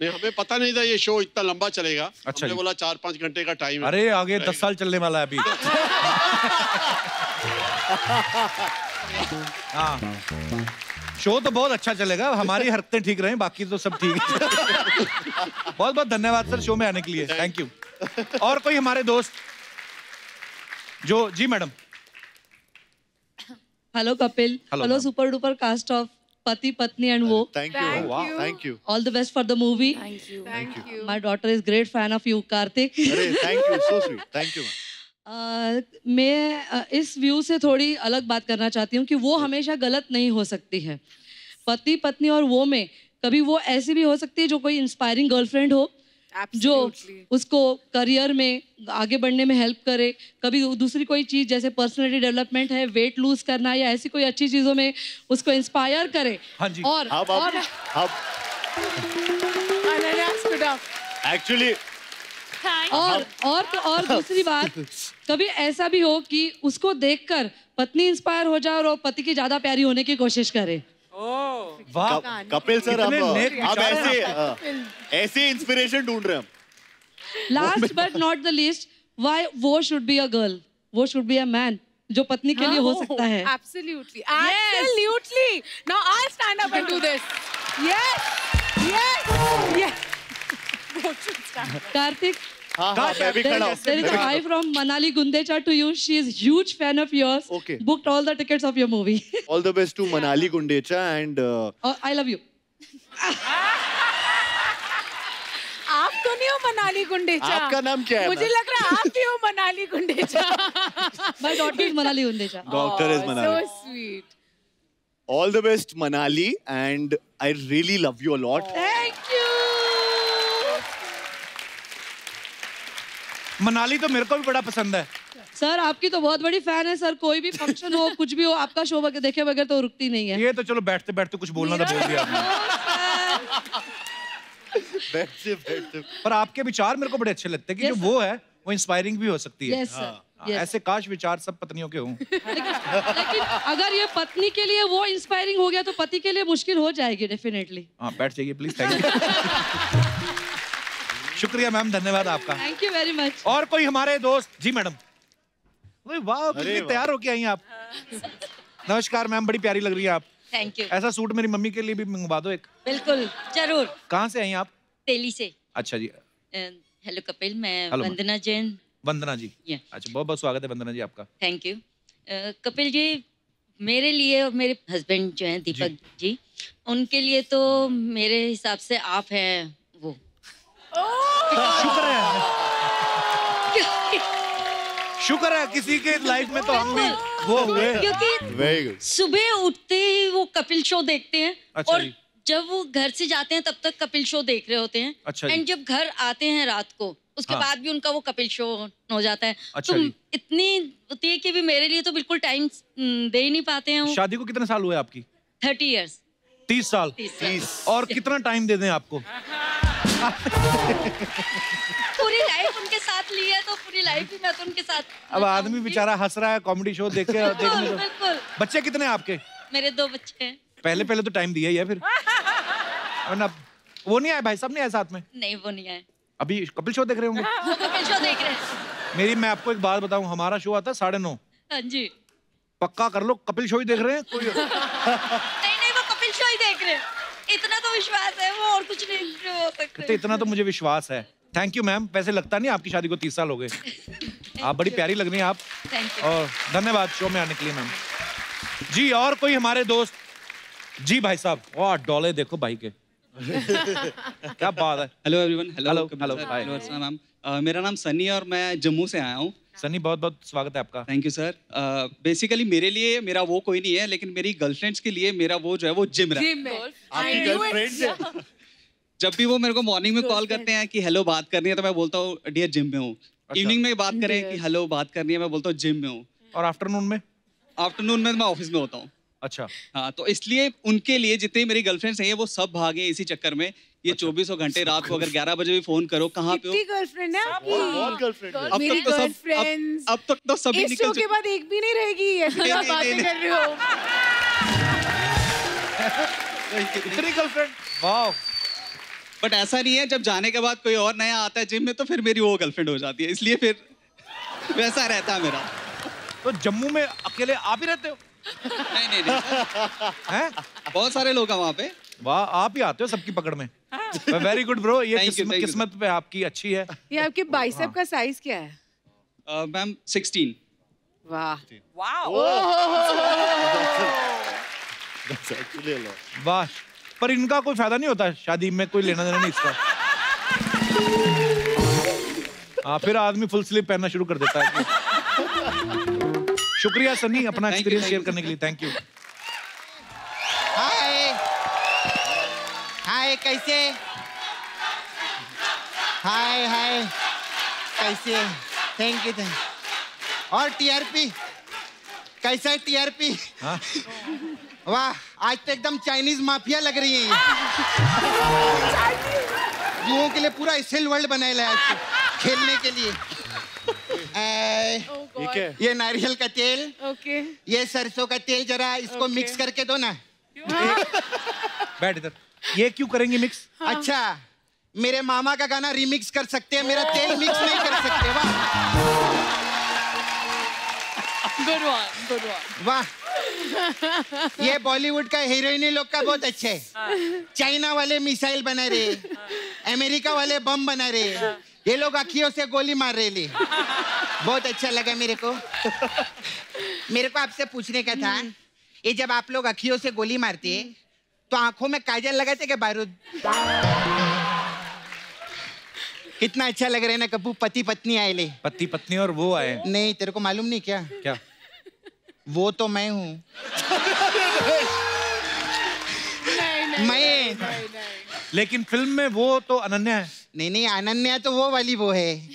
नहीं हमें पता नहीं था ये शो इतना लंबा चलेगा। अच्छा हमने बोला 4-5 घंटे का टाइम है। अरे आगे 10 साल चलने वाला है अभी। हाँ शो तो बहुत अच्छा चलेगा, हमारी हरकतें ठीक रहे, बाकी तो सब ठीक है। बहुत बहुत धन्यवाद सर शो में आने के लिए। Thank you. और कोई हमारे दोस्त जो जी madam. Hello Kapil. Hello super duper cast of Pati Patni and Woh. Thank you thank you. All the best for the movie. Thank you. My daughter is great fan of you Kartik. अरे thank you, so sweet, thank you. मैं इस view से थोड़ी अलग बात करना चाहती हूँ कि वो हमेशा गलत नहीं हो सकती है। पति पत्नी और वो में कभी वो ऐसी भी हो सकती है जो कोई इंस्पायरिंग गर्लफ्रेंड हो जो उसको करियर में आगे बढ़ने में हेल्प करे। कभी दूसरी कोई चीज़ जैसे पर्सनालिटी डेवलपमेंट है, वेट लूज करना या ऐसी कोई अच्छी चीज़ों में उसको इंस्पायर करे। हाँ जी। और एक्चुअली और दूसरी बात, कभी ऐसा भी हो कि उसको देखकर पत्नी इंस्पायर हो जाए और वो पति की ज्यादा प्यारी होने की कोशिश करे। वाह कपिल सर, आप ऐसे इंस्पिरेशन ढूंढ रहे हैं हम। Last but not the least, why वो शुड बी अ गर्ल, वो शुड बी अ मैन जो पत्नी के लिए हो सकता है। Absolutely, absolutely. Now I'll stand up and do this. Yes, yes, yes. Kartik, मैं भी खड़ा हूं। there is a hi from Manali Gundecha to you. She is huge fan of yours. Okay. Booked all the tickets of your movie. All the best to Manali Gundecha and I love you. आप तो नहीं हो मनाली गुंडेचा। आपका नाम क्या है? मुझे लग रहा है आप ही हो Manali Gundecha. My daughter is Manali Gundecha. Doctor is Manali. So sweet. All the best Manali and I really love you a lot. Thank you. Manali तो मेरे को भी बड़ा पसंद है। सर आपकी तो बहुत बड़ी फैन है सर, कोई भी फंक्शन हो कुछ भी हो आपका शो देखे बगैर तो रुकती नहीं है। ये तो चलो बैठते बैठते कुछ बोलना था बोल दिया आपने। बैठते बैठते। पर आपके विचार मेरे को बड़े अच्छे लगते हैं कि जो वो है वो इंस्पायरिंग भी हो सकती है। Yes, sir. Yes. ऐसे काश विचार सब पत्नियों के हों। लेकिन अगर ये पत्नी के लिए वो इंस्पायरिंग हो गया तो पति के लिए मुश्किल हो जाएगी डेफिनेटली। हाँ बैठ जाइए प्लीज। Thank you. शुक्रिया मैम, धन्यवाद आपका। Thank you very much. और कोई हमारे दोस्त जी मैडम। वाह कितनी तैयार होके आई आप। नमस्कार मैम, बड़ी प्यारी लग रही है आप। Thank you. ऐसा सूट मेरी मम्मी के लिए भी मंगवा दो एक। बिल्कुल जरूर। कहाँ से आई आप? दिल्ली से। अच्छा जी। हेलो कपिल, मैं Hello, वंदना जैन। वंदना जी। Yeah. अच्छा बहुत बहुत स्वागत है वंदना जी आपका। Thank you. कपिल जी, मेरे लिए और मेरे हस्बैंड जो हैं दीपक जी, उनके लिए तो मेरे हिसाब से आप हैं वो। शुक्र है। शुक्र है किसी के लाइफ में तो हम भी वो हुए। क्योंकि सुबह उठते ही वो कपिल शो देखते हैं। अच्छा और जी। जब वो घर से जाते हैं तब तक कपिल शो देख रहे होते हैं। अच्छा जी। एंड जब घर आते हैं रात को उसके हाँ। बाद भी उनका वो कपिल शो हो जाता है। अच्छा तो जी। इतनी होती है कि भी मेरे लिए तो बिल्कुल टाइम दे ही नहीं पाते हैं वो। शादी को कितने साल हुए आपकी? 30 इयर्स। 30 साल। 30 और कितना टाइम दे दें आपको? पूरी लाइफ उनके साथ ली है तो पूरी लाइफ ही मैं तो उनके साथ। अब आदमी बेचारा हंस रहा है कॉमेडी शो देख के देखने को। बिल्कुल। बच्चे कितने हैं आपके? मेरे 2 बच्चे हैं। पहले तो टाइम दिया ही है फिर। वरना वो नहीं आए, भाई साहब नहीं आए साथ में? नहीं वो नहीं आए। अभी कपिल शो देख रहे होंगे? वो कपिल शो देख रहे हैं। मैं आपको एक बात बताऊं, हमारा शो आता है 9:30। हाँ जी। पक्का कर लो कपिल शो ही देख रहे हैं कोई। नहीं वो कपिल शो ही देख रहे हैं। इतना तो विश्वास है, वो और कुछ नहीं हो सकता। तो इतना तो मुझे विश्वास है। Thank you ma'am. वैसे लगता नहीं आपकी शादी को 30 साल हो गए। आप बड़ी प्यारी लग रही हैं आप। Thank you. और धन्यवाद शो में आने के लिए मैम जी। और कोई हमारे दोस्त जी? भाई साहब वाह डॉले देखो भाई के। क्या बात है। Hello everyone. Hello ma'am. मेरा नाम सनी है और मैं जम्मू से आया हूँ। सनी बहुत बहुत स्वागत है आपका। Thank you sir. बेसिकली मेरे लिए मेरा वो कोई नहीं है, लेकिन मेरी गर्लफ्रेंड्स के लिए मेरा वो जो है वो जिम रहा है। आपकी गर्लफ्रेंड है? जब भी वो मेरे को मॉर्निंग में कॉल करते हैं कि हेलो बात करनी है तो मैं बोलता हूँ डियर जिम में हूँ। इवनिंग में बात करें कि हेलो बात करनी है, मैं बोलता हूँ जिम में हूँ। और आफ्टरनून में? आफ्टरनून में मैं ऑफिस में होता हूँ। अच्छा। हाँ, तो इसलिए उनके लिए जितनी मेरी गर्लफ्रेंड्स हैं वो सब भागे इसी चक्कर में। ये 24 घंटे रात को अगर 11 बजे भी फोन करो कहाँ पे हो। कितनी गर्लफ्रेंड है आपकी? बहुत गर्लफ्रेंड है। मेरी गर्लफ्रेंड्स अब तक तो सभी इस निकल शो के बाद एक भी नहीं रहेगी। ऐसी आप बातें कर रहे हो। इतनी गर्लफ्रेंड? वाह। बट ऐसा नहीं है, जब जाने के बाद कोई और नया आता है जिम में तो फिर मेरी वो गर्लफ्रेंड हो जाती है, इसलिए फिर वैसा रहता है मेरा। तो जम्मू में अकेले आप ही रहते हो? नहीं हैं? बहुत सारे लोग हैं वहाँ पे। वाह, आप ही आते हो सबकी पकड़ में। Very good bro. ये किस्मत पे आपकी अच्छी है। ये आपके बाइसेप का साइज क्या है? मैम 16। वाह वाह। पर इनका कोई फायदा नहीं होता शादी में, कोई लेना देना नहीं इसका। हाँ, फिर आदमी फुल स्लीव पहनना शुरू कर देता है। शुक्रिया सनी अपना एक्सपीरियंस शेयर करने के लिए। Thank you. हाय हाय, कैसे? हाय हाय, कैसे? Thank you. और टीआरपी कैसा है? टीआरपी वाह, आज तो एकदम चाइनीज माफिया लग रही है। युवाओं के लिए पूरा स्टिल वर्ल्ड बनाया है खेलने के लिए। ये नारियल का तेल, ये सरसों का तेल, जरा इसको मिक्स करके दो ना। बैठ इधर। ये क्यों करेंगे मिक्स? अच्छा, मेरे मामा का गाना रिमिक्स कर सकते हैं, मेरा तेल मिक्स नहीं कर सकते। वाह गुड वन। वाह, ये बॉलीवुड का हीरोइन लोग का बहुत अच्छा है। चाइना वाले मिसाइल बना रहे, अमेरिका वाले बम बना रहे, ये लोग अखियों से गोली मार रहे। बहुत अच्छा लगा मेरे को। मेरे को आपसे पूछने का था, ये जब आप लोग अखियों से गोली मारते तो आंखों में काजल लगाते क्या बारूद? कितना अच्छा लग रहा है ना कपूर, पति पत्नी आए ले। पति पत्नी और वो आए? नहीं, तेरे को मालूम नहीं क्या? क्या? वो तो मैं हूँ। मैं लेकिन फिल्म में वो तो अनन्या है। नहीं नहीं, अनन्या तो वो वाली वो है।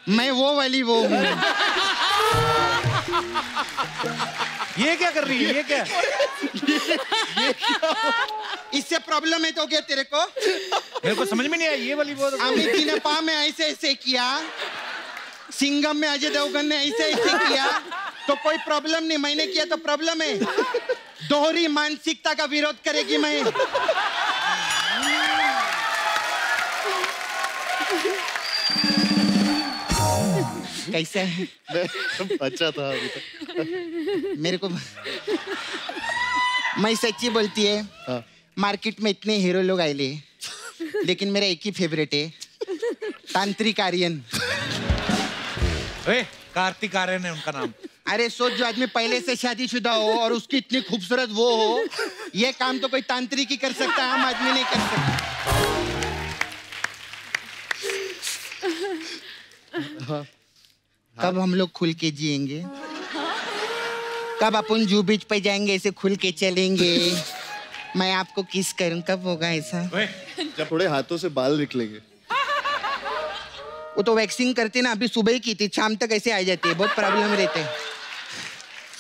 मैं वो वाली वो हूँ। ये क्या कर रही है? ये क्या? इससे प्रॉब्लम है तो क्या तेरे को? मेरे को समझ में नहीं आया। ये वाली वो अमित ने पा में ऐसे ऐसे किया, सिंघम में अजय देवगन ने ऐसे ऐसे किया, तो कोई प्रॉब्लम नहीं। मैंने किया तो प्रॉब्लम है। दोहरी मानसिकता का विरोध करेगी मैं। कैसे है? अच्छा था अभी तक। मेरे को मैं सच्ची बोलती है। हाँ। मार्केट में इतने हीरो लोग आए ले, लेकिन मेरा एक ही फेवरेट है, तांत्रिक आर्यन। कार्तिक आर्यन है उनका नाम। अरे सोच, जो आदमी पहले से शादीशुदा हो और उसकी इतनी खूबसूरत वो हो, ये काम तो कोई तांत्रिक ही कर सकता है, आम आदमी नहीं कर सकता। कब हम लोग खुल के जिएंगे? कब अपन जू बीच पे जाएंगे, ऐसे खुल के चलेंगे? मैं आपको किस करूं, कब होगा ऐसा? जब थोड़े हाथों से बाल निकलेंगे। वो तो वैक्सिंग करते ना, अभी सुबह ही की थी, शाम तक ऐसे आ जाती है, बहुत प्रॉब्लम रहते हैं।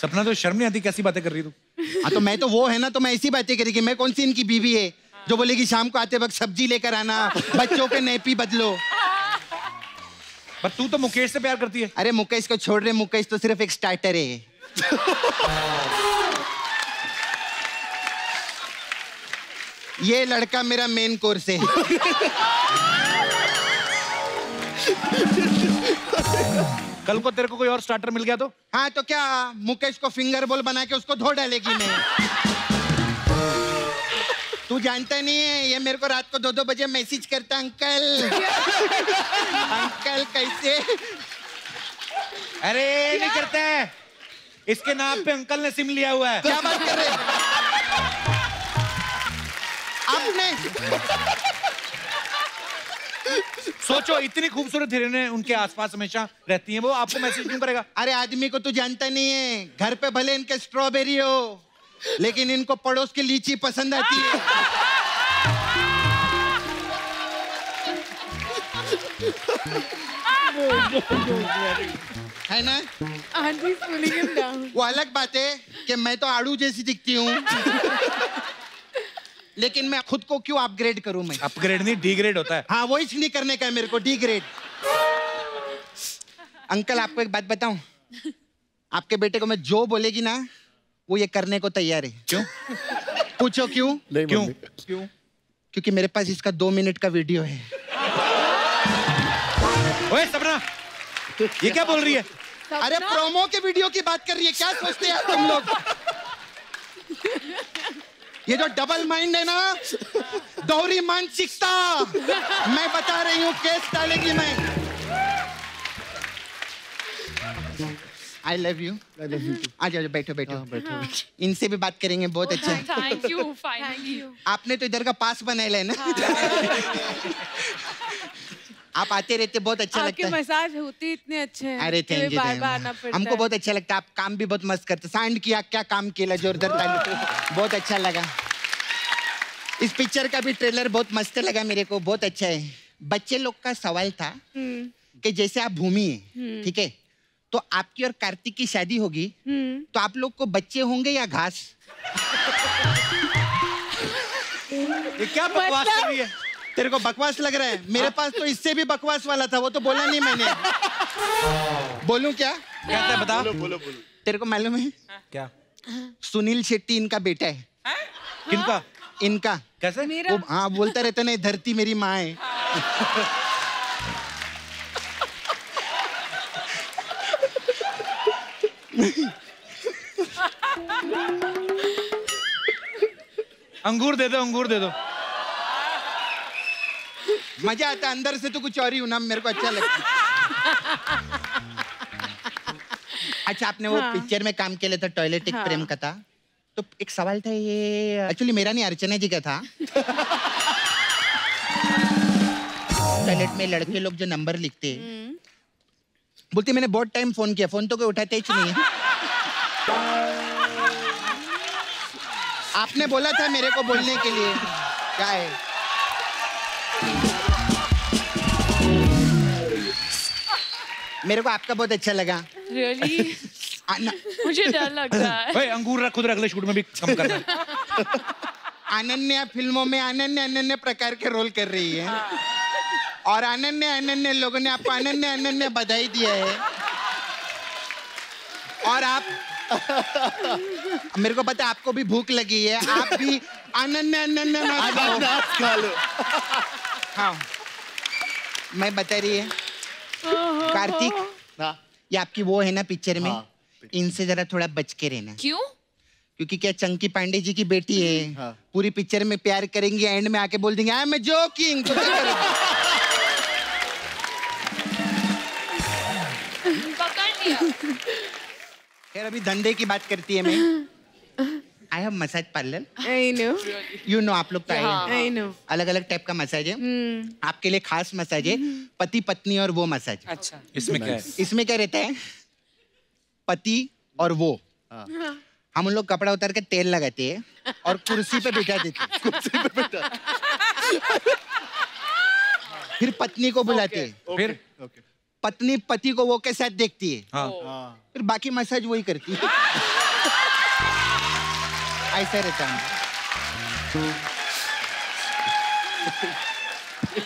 सपना तो शर्म नहीं आती, कैसी बातें कर रही तू? हाँ तो मैं तो वो है ना, तो मैं ऐसी बातें करेगी। मैं कौन सी इनकी बीवी है जो बोलेगी शाम को आते वक्त सब्जी लेकर आना, बच्चों के नैपी बदलो। पर तू तो मुकेश से प्यार करती है। अरे मुकेश को छोड़ रहे, मुकेश तो सिर्फ एक स्टार्टर है। ये लड़का मेरा मेन कोर्स है। कल को तेरे को कोई और स्टार्टर मिल गया तो? हाँ तो क्या, मुकेश को फिंगर बोल बना के उसको धो डालेगी मैं। तू जानता नहीं है, ये मेरे को रात को 2-2 बजे मैसेज करता, अंकल अंकल कैसे। अरे नहीं करता है, इसके नाम पे अंकल ने सिम लिया हुआ है। क्या बात कर रहे आपने? सोचो, इतनी खूबसूरत हिरने उनके आसपास हमेशा रहती हैं, वो आपको मैसेज क्यों करेगा? अरे आदमी को तू जानता नहीं है, घर पे भले इनके स्ट्रॉबेरी हो, लेकिन इनको पड़ोस की लीची पसंद आती है। है ना? वो अलग बात है कि मैं तो आड़ू जैसी दिखती हूँ, लेकिन मैं खुद को क्यों अपग्रेड करूं? मैं अपग्रेड नहीं, डीग्रेड होता है। हाँ वही नहीं करने का है मेरे को, डीग्रेड। अंकल आपको एक बात बताऊं, आपके बेटे को मैं जो बोलेगी ना, वो ये करने को तैयार है। क्यों? पूछो क्यों? क्यों? क्यों? क्योंकि मेरे पास इसका 2 मिनट का वीडियो है। ओए सपना, ये क्या बोल रही है? अरे प्रोमो के वीडियो की बात कर रही है, क्या सोचते हैं तुम लोग? ये जो डबल माइंड है ना, दोहरी मानसिकता, मैं बता रही हूँ केस डालेगी मैं। आई लव यू। आ जाओ, बैठो बैठो। बैठो। इनसे भी बात करेंगे, बहुत अच्छा। Thank you, finally. आपने तो इधर का पास बनाया है ना। आप आते रहते, बहुत अच्छा लगता है। मसाज होती इतने अच्छे हैं। अरे थैंक यू, हमको बहुत अच्छा लगता है। आप काम भी बहुत मस्त करते। साउंड किया, क्या काम किया, जोरदार ताली, बहुत अच्छा लगा। इस पिक्चर का भी ट्रेलर बहुत मस्त लगा मेरे को, बहुत अच्छा है। बच्चे लोग का सवाल था कि जैसे आप भूमि है, ठीक है, तो आपकी और कार्तिक की शादी होगी, तो आप लोग को बच्चे होंगे या घास? ये क्या बकवास कर रही है? तेरे को बकवास लग रहा है? मेरे पास तो इससे भी बकवास वाला था, वो तो बोला नहीं मैंने। बोलूं क्या? कहता है, बता। बोलो। तेरे को मालूम है क्या? सुनील शेट्टी इनका बेटा है। किनका? इनका। कैसे? वो हाँ बोलता रहता ना, धरती मेरी माँ है। अंगूर दे दो, अंगूर दे दो। मजा आता अंदर से, तो कुछ और ही हूं ना, मेरे को अच्छा लगता है। अच्छा, आपने वो पिक्चर में काम किया था, टॉयलेट एक प्रेम का था, तो एक सवाल था, ये एक्चुअली मेरा नहीं, अर्चना जी का था। टॉयलेट में लड़के लोग जो नंबर लिखते हैं, बोलते मैंने बहुत टाइम फोन किया, फोन तो कोई उठाते ही नहीं है। आपने बोला था मेरे को बोलने के लिए, क्या है? मेरे को आपका बहुत अच्छा लगा। Really? मुझे डर लगता है। ओए अंगूर रख, खुद अगले शूट में भी कम करना। अनन्या फिल्मों में अनन्य प्रकार के रोल कर रही है, और अनन्य लोगों ने आपको अनन्य बधाई दिया है। और आप मेरे को पता है आपको भी भूख लगी है, आप भी अनन्य खा लो। हाँ मैं बता रही है कार्तिक, ये आपकी वो है ना पिक्चर में, इनसे जरा थोड़ा बच के रहना। क्यों? क्योंकि क्या चंकी पांडे जी की बेटी है, पूरी पिक्चर में प्यार करेंगे, एंड में आके बोल देंगे आई एम जोकिंग, तो क्या करेंगे? पकड़ लिया। खैर अभी धंधे की बात करती है मैं। I have massage parlour. I know. You know, आप लोग तो आई नो। अलग अलग टाइप का मसाज है। आपके लिए खास मसाज है, पति पत्नी और वो मसाज। अच्छा, इसमें क्या है? इसमें क्या रहता है, पति और वो, हम उन लोग कपड़ा उतार के तेल लगाते हैं और कुर्सी पे बिठा देते हैं। कुर्सी पे बिठा फिर पत्नी को बुलाते हैं। फिर पत्नी पति को वो के साथ देखती है। हाँ। फिर बाकी मसाज वही करती है। ऐसा रहता है।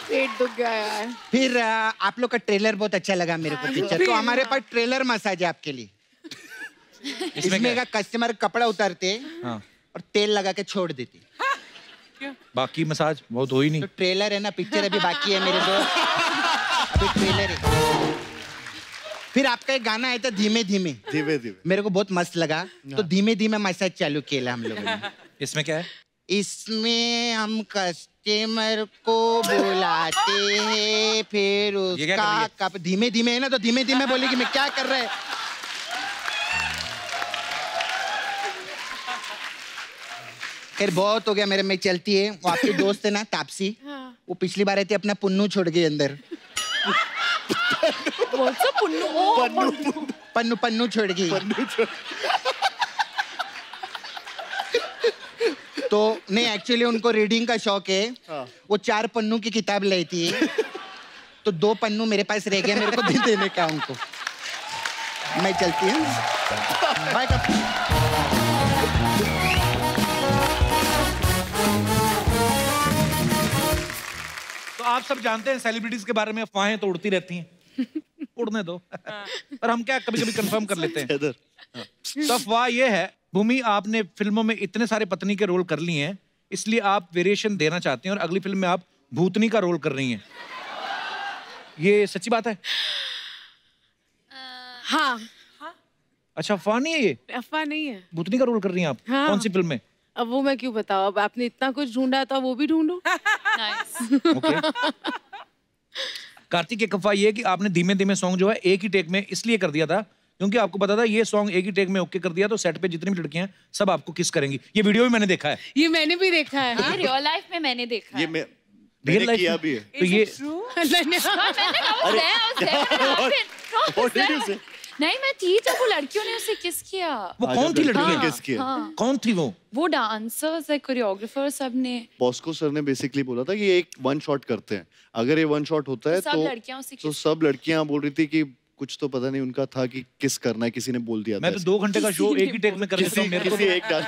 पेट दुख गया यार। फिर आप लोग का ट्रेलर बहुत अच्छा लगा मेरे को पिक्चर, तो हमारे पास ट्रेलर मसाज है आपके लिए। इसमें का कस्टमर कपड़ा उतारते हाँ। और तेल लगा के छोड़ देते। बाकी मसाज बहुत हो ही नहीं। तो ट्रेलर है ना, पिक्चर अभी बाकी है मेरे दोस्त, अभी ट्रेलर है। फिर आपका एक गाना आया था धीमे धीमे, धीमे धीमे, मेरे को बहुत मस्त लगा, तो धीमे धीमे मसाज चालू किया हम लोगों ने। इसमें क्या है? इसमें हम कस्टमर को बुलाते हैं, फिर उसका कप धीमे धीमे है ना, तो धीमे धीमे बोलेगी मैं क्या कर रहा है। फिर बहुत हो गया मेरे में, चलती है। वो आपकी दोस्त है ना तापसी, वो पिछली बार आई थी, अपना पुन्नू छोड़ गई अंदर। पन्नू छोड़ गई। तो नहीं, एक्चुअली उनको रीडिंग का शौक है। वो 4 पन्नू की किताब लाई थी, तो 2 पन्नू मेरे पास रह गए, मेरे को देने का उनको। मैं चलती हूँ, बाय। तो आप सब जानते हैं सेलिब्रिटीज के बारे में अफवाहें तो उड़ती रहती हैं। उड़ने दो। पर हम क्या कभी-कभी कंफर्म कर लेते हैं। तो अफवाह ये है, भूमि आपने फिल्मों में इतने सारे पत्नी के रोल कर लिए हैं, इसलिए आप वेरिएशन देना चाहते हैं और अगली फिल्म में आप भूतनी का रोल कर रही हैं। ये सच्ची बात है? हाँ। अच्छा, अफवाह नहीं है ये? अफवाह नहीं है। भूतनी का रोल कर रही हैं आप? हाँ। कौन सी फिल्म में? अब वो मैं क्यों बताऊं, अब आपने इतना कुछ ढूंढा तो वो भी ढूंढो। कार्तिक, एक अफवाह ये है कि आपने धीमे धीमे सॉन्ग जो है एक ही टेक में इसलिए कर दिया था क्योंकि आपको पता था ये सॉन्ग एक ही टेक में ओके कर दिया तो सेट पे जितनी भी लड़कियां हैं सब आपको किस करेंगी। ये वीडियो भी मैंने देखा है। ये मैंने भी देखा है। ये रियल लाइफ में मैंने देखा है। ये मैंने किया भी है। तो ये नहीं, मैं थी तो वो लड़कियों ने उसे किस किया। वो कौन थी लड़की? किस किया? कौन थी वो डांसर्स, कोरियोग्राफर, सब ने। बॉस्को सर ने बेसिकली बोला था कि ये एक 1 शॉट करते हैं, अगर ये 1 शॉट होता है तो सब लड़कियां बोल रही थी कि कुछ तो पता नहीं उनका था कि किस करना है, किसी ने बोल दिया। मैं तो 2 घंटे का शो एक ही टेक में कर लेता हूं, मेरे को एक डांस।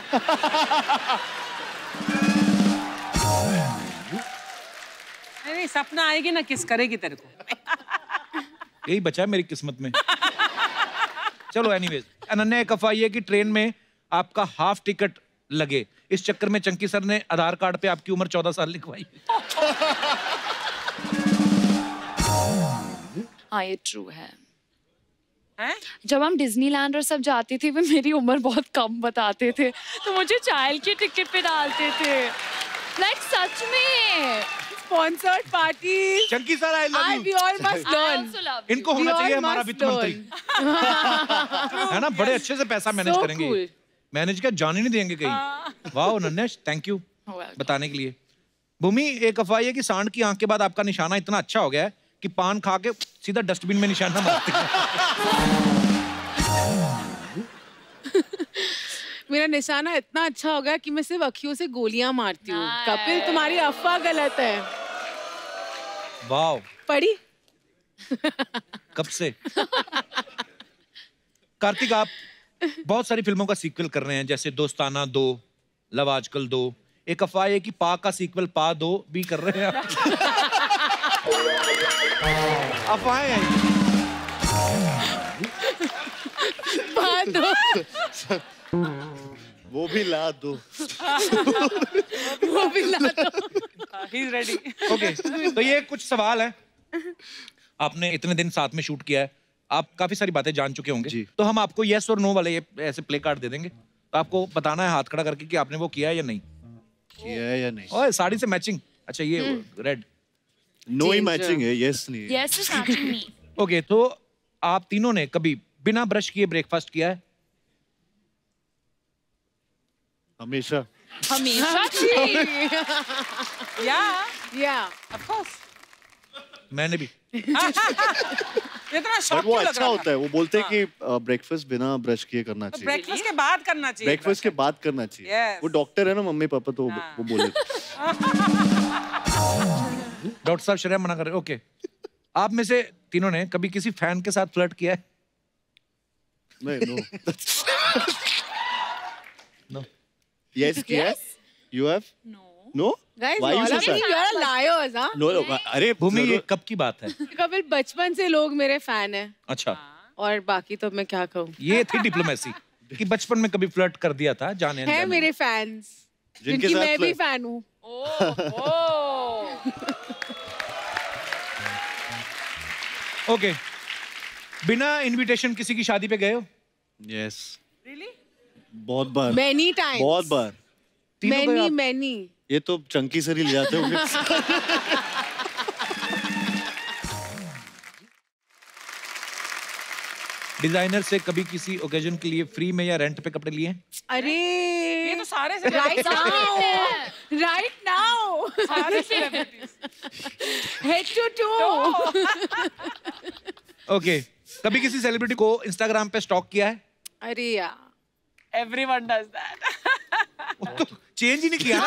नहीं, सपना आएगी ना किस करेगी तेरे को। यही बचा है मेरी किस्मत में। चलो एनीवेज, अनन्या, एक अफवाह ये कि ट्रेन में आपका हाफ टिकट लगे, इस चक्कर में चंकी सर ने आधार कार्ड पे आपकी उम्र 14 साल लिखवाई। हाँ, ये ट्रू है। जब हम डिज्नीलैंड और सब जाते थे वो मेरी उम्र बहुत कम बताते थे, तो मुझे चाइल्ड की टिकट पे डालते थे। लाइक सच में। Sponsored party. Chunky sir, I love you. We all must learn. इनको होना चाहिए हमारा वित्त मंत्री। है ना, बड़े अच्छे से पैसा मैनेज करेंगे। मैनेज क्या, जान ही नहीं देंगे कहीं। वाह अनन्या, थैंक यू बताने के लिए। भूमि, एक अफवाह है कि सांड की आंख के बाद आपका निशाना इतना अच्छा हो गया है कि पान खा के सीधा डस्टबिन में निशाना मारते हैं। मेरा निशाना इतना अच्छा हो गया कि मैं सिर्फ अखियों से गोलियां मारती हूँ। कपिल, तुम्हारी अफवाह गलत है। वाह, पढ़ी कब से? कार्तिक, आप बहुत सारी फिल्मों का सीक्वल कर रहे हैं, जैसे दोस्ताना 2, लव आजकल 2। एक अफवाह है कि पा का सीक्वल पा 2 भी कर रहे हैं। अफवाहें हैं। पा 2 वो भी ला दो। वो भी ला दो। He's ready. ओके, तो ये कुछ सवाल है। आपने इतने दिन साथ में शूट किया है, आप काफी सारी बातें जान चुके होंगे, तो हम आपको यस और नो वाले ये ऐसे प्ले कार्ड दे देंगे, तो आपको बताना है हाथ खड़ा करके कि आपने वो किया है या नहीं। किया है या नहीं? ओए, साड़ी से मैचिंग। अच्छा, ये रेड। नो ही मैचिंग है, यस नहीं। Yes is matching me. Okay, तो आप तीनों ने कभी बिना ब्रश किए ब्रेकफास्ट किया है? हमेशा हमेशा या ऑफ कोर्स मैंने भी इतना शॉक बट वो क्यों लग अच्छा रहा होता है। वो बोलते हैं कि ब्रेकफास्ट बिना ब्रश किए करना चाहिए। ब्रेकफास्ट के बाद करना चाहिए ब्रेकफास्ट के बाद करना चाहिए। Yes. वो डॉक्टर है ना मम्मी पापा, तो वो बोले डॉक्टर साहब श्रेया मना कर रहे। ओके, आप में से तीनों ने कभी किसी फैन के साथ फ्लर्ट किया है? नहीं, no. No. Yes, yes. You have? No. Guys, Why you all so of sad? you are liars, huh? नो, अरे भूमि, ये कब की बात है? कपिल, बचपन से लोग मेरे फैन हैं। अच्छा। और बाकी तो मैं क्या कहूँ? ये थी डिप्लोमेसी कि बचपन में कभी फ्लर्ट कर दिया था जाने है मेरे फैंस जिनकी मैं भी फैन हूँ। ओके, बिना इनविटेशन किसी की शादी पे गए हो? यस। बहुत बार। Many times. बहुत बार। Many. ये तो चंकी सर ही ले जाते होंगे। डिजाइनर से कभी किसी ओकेजन के लिए फ्री में या रेंट पे कपड़े लिए? अरे ये तो सारे से right now सारे celebrities head to toe। Okay, कभी किसी सेलिब्रिटी को इंस्टाग्राम पे स्टॉक किया है? अरे यार, everyone does that तो चेंज ही नहीं किया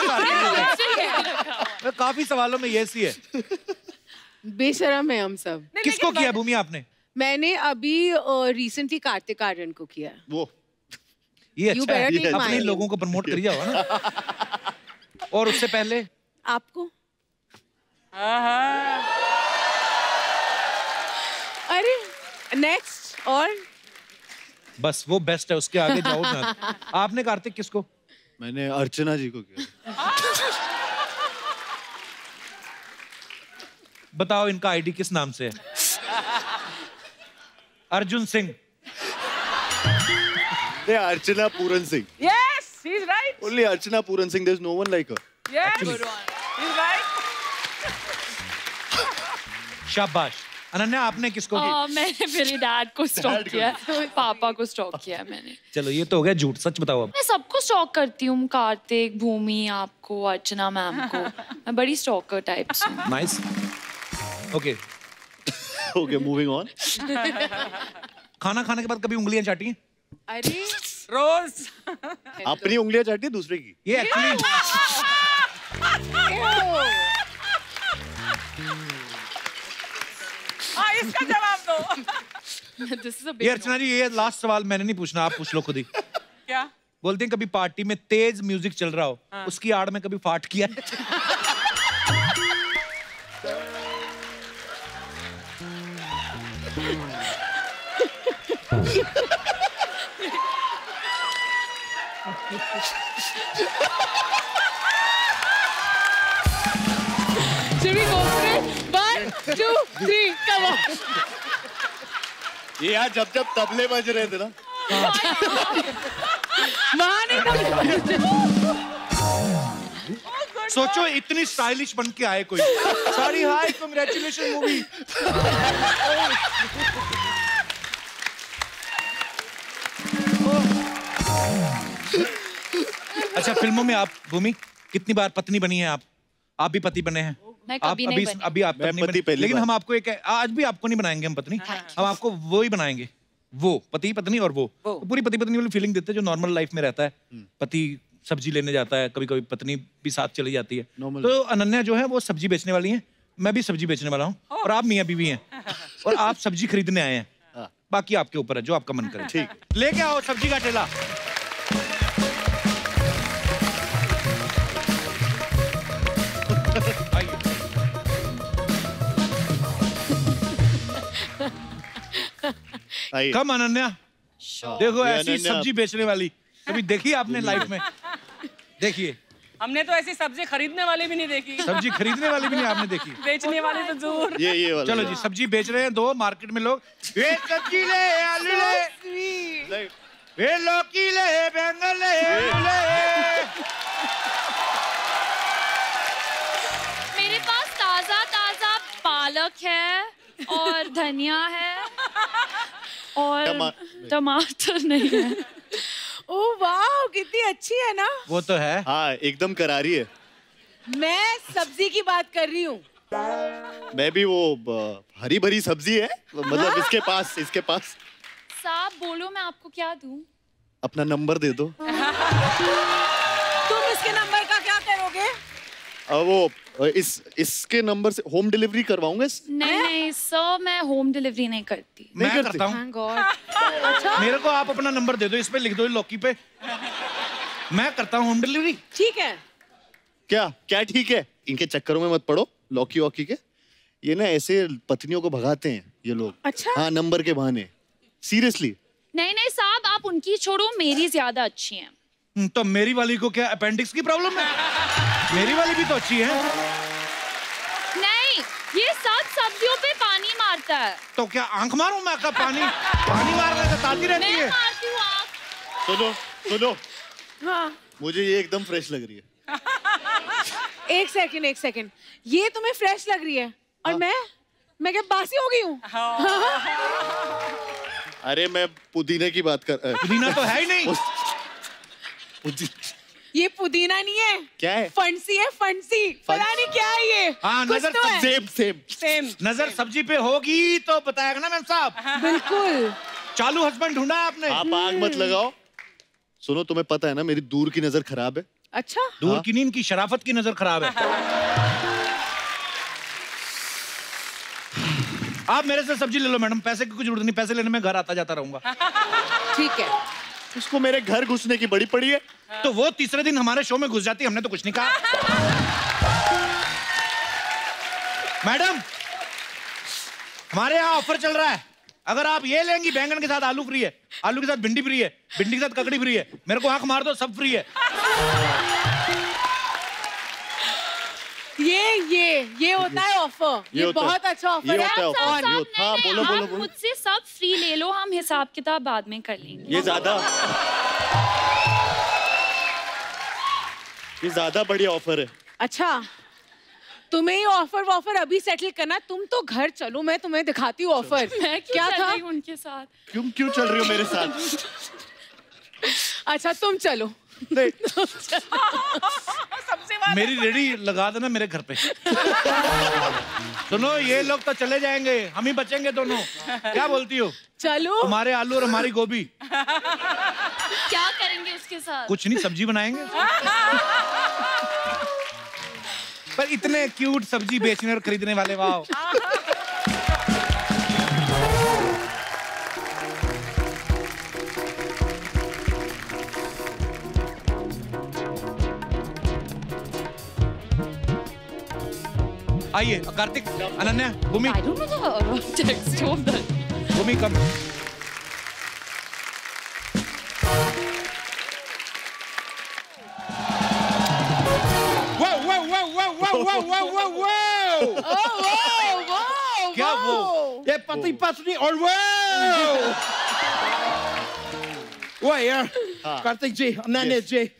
ना। काफी सवालों में ये सी है। बेशरम है हम सब। किसको किया भूमि आपने? मैंने अभी रिसेंटली कार्तिक आर्यन को किया। वो ये अच्छा है, अपने लोगों को प्रमोट करिए होगा ना। और उससे पहले आपको? अरे नेक्स्ट और बस वो बेस्ट है, उसके आगे जाओ ना। आपने कार्तिक किसको? मैंने अर्चना जी को किया। बताओ इनका आईडी किस नाम से है? Arjun Singh. Archana Puran Singh. Yes, he's right. Only Archana Puran Singh. There's no one like her. Yes, Actually. good one. He's right. शाबाश। अनन्या, आपने किसको किया? मैंने मेरे डैड को स्टॉक किया है, पापा को स्टॉक किया है मैंने। चलो ये तो हो गया झूठ, सच बताओ अब। मैं सबको स्टॉक करती हूँ, कार्तिक, भूमि, आपको, अर्चना मैम को। मैं बड़ी स्टॉकर टाइप हूँ। Nice. Okay okay, moving on. खाना खाने के बाद कभी उंगलियां चाटी हैं? अरे रोज अपनी उंगलियां चाटी दूसरे की? ये एक्चुअली इसका जवाब दो। ये अर्चना जी, ये लास्ट सवाल मैंने नहीं पूछना, आप पूछ लो खुद ही। क्या बोलते हैं कभी पार्टी में तेज म्यूजिक चल रहा हो, उसकी आड़ में कभी फाट किया है? Should we go for it? 1, 2, 3, come on. ये यार जब तबले बज रहे थे ना, सोचो इतनी स्टाइलिश बन के आए कोई। सॉरी, हाय, कांग्रेचुलेशन मूवी। अच्छा, फिल्मों में आप भूमि कितनी बार पत्नी बनी है? आप भी पति बने हैं? मैं आप कभी नहीं बनी। अभी आप पत्नी बनी, लेकिन हम आपको एक, आज भी आपको नहीं बनाएंगे हम पत्नी, हम आपको वो ही बनाएंगे, वो पति पत्नी। और वो पूरी पति पत्नी वाली फीलिंग देते हैं जो नॉर्मल लाइफ में रहता है। पति सब्जी लेने जाता है, कभी कभी पत्नी भी साथ चली जाती है। तो अनन्या जो है वो सब्जी बेचने वाली है, मैं भी सब्जी बेचने वाला हूँ, और आप मियाँ बीवी हैं, और आप सब्जी खरीदने आए हैं। बाकी आपके ऊपर है, जो आपका मन करे। ठीक, लेके आओ सब्जी का ठेला। कम अनन्या, देखो ऐसी सब्जी बेचने वाली कभी देखी आपने लाइफ में? देखिए, हमने तो ऐसी सब्जी खरीदने वाली भी नहीं देखी। सब्जी खरीदने वाली भी नहीं आपने देखी? बेचने वाली तो दूर। ये वाला। चलो जी, सब्जी बेच रहे हैं दो मार्केट में लोग। ये सब्जी ले, आलू ले, ये लौकी ले, बैंगन ले, मेरे पास ताजा ताजा पालक है और धनिया है और टमाटर नहीं है ओह वाह, कितनी अच्छी है ना। वो तो है। हाँ एकदम करारी है। मैं सब्जी की बात कर रही हूँ। मैं भी वो हरी भरी सब्जी है, मतलब इसके पास। साहब बोलो मैं आपको क्या दूं? अपना नंबर दे दो। तुम इसके नंबर का क्या करोगे? वो इसके नंबर से होम डिलीवरी करवाऊंगा। नहीं सर, मैं होम डिलीवरी नहीं करती। मैं करता हूँ। अच्छा मेरे को आप अपना नंबर दे दो, इस पे लिख दो लौकी पे, मैं करता हूँ होम डिलीवरी। ठीक है। क्या ठीक है? इनके चक्करों में मत पड़ो, लौकी वॉकी के। ये ना ऐसे पत्नियों को भगाते हैं ये लोग। अच्छा? हाँ, नंबर के बहाने। सीरियसली। नहीं साहब, आप उनकी छोड़ो, मेरी ज्यादा अच्छी है। तो मेरी वाली को क्या अपेंडिक्स की प्रॉब्लम है? मेरी वाली भी तो अच्छी है। नहीं, ये सब सब्जियों पे पानी मारता है। तो क्या आंख मारूं मैं? का पानी मारने से ताती रहती है। मैं मारती हूँ आंख। सुनो। हाँ। मुझे ये एकदम फ्रेश लग रही है। एक सेकंड, ये तुम्हें फ्रेश लग रही है और हाँ। मैं क्या बासी हो गई हूँ? अरे मैं पुदीने की बात कर। पुदीना तो है ही नहीं। ये पुदीना नहीं है। क्या है? फंसी है, फंसी। पता नहीं क्या है ये। हाँ, कुछ नजर तो है। सेम। नजर सब्जी पे होगी तो बताएगा ना मैम साहब। बिल्कुल। चालू हस्बैंड ढूंढा है आपने। आप आग मत लगाओ। सुनो, तुम्हें पता है ना मेरी दूर की नजर खराब है। अच्छा? दूर की नींद की शराफत की नजर खराब है। आप मेरे से सब्जी ले लो मैडम, पैसे की कुछ जरूरत नहीं, पैसे लेने में घर आता जाता रहूंगा। ठीक है। उसको मेरे घर घुसने की बड़ी पड़ी है। तो वो तीसरे दिन हमारे शो में घुस जाती, हमने तो कुछ नहीं कहा। मैडम, हमारे यहाँ ऑफर चल रहा है, अगर आप ये लेंगी बैंगन के साथ आलू फ्री है, आलू के साथ भिंडी फ्री है, भिंडी के साथ ककड़ी फ्री है, मेरे को आंख मार दो सब फ्री है। ये होता है ऑफर। ये बहुत अच्छा ऑफर है। हाँ, बोलो। मुझसे सब फ्री ले लो, हम हिसाब किताब बाद में कर लेंगे। ये ज्यादा बढ़िया ऑफर है। अच्छा, तुम्हें ये ऑफर अभी सेटल करना। तुम तो घर चलो, मैं तुम्हें दिखाती हूँ ऑफर। मैं क्या था उनके साथ? क्यों चल रही हो मेरे साथ? अच्छा तुम चलो। मेरी रेडी लगा देना मेरे घर पे। सुनो, ये लोग तो चले जाएंगे, हम ही बचेंगे दोनों। क्या बोलती हो? चलो। तुम्हारे आलू और हमारी गोभी। क्या करेंगे उसके साथ? कुछ नहीं, सब्जी बनाएंगे। पर इतने क्यूट सब्जी बेचने और खरीदने वाले, वाह। आइए कार्तिक, अनन्या, भूमि। I don't know the text of that. भूमि कम। क्या वो? ये पति पत्नी और वो यार, कार्तिक जी, अनन्या जी,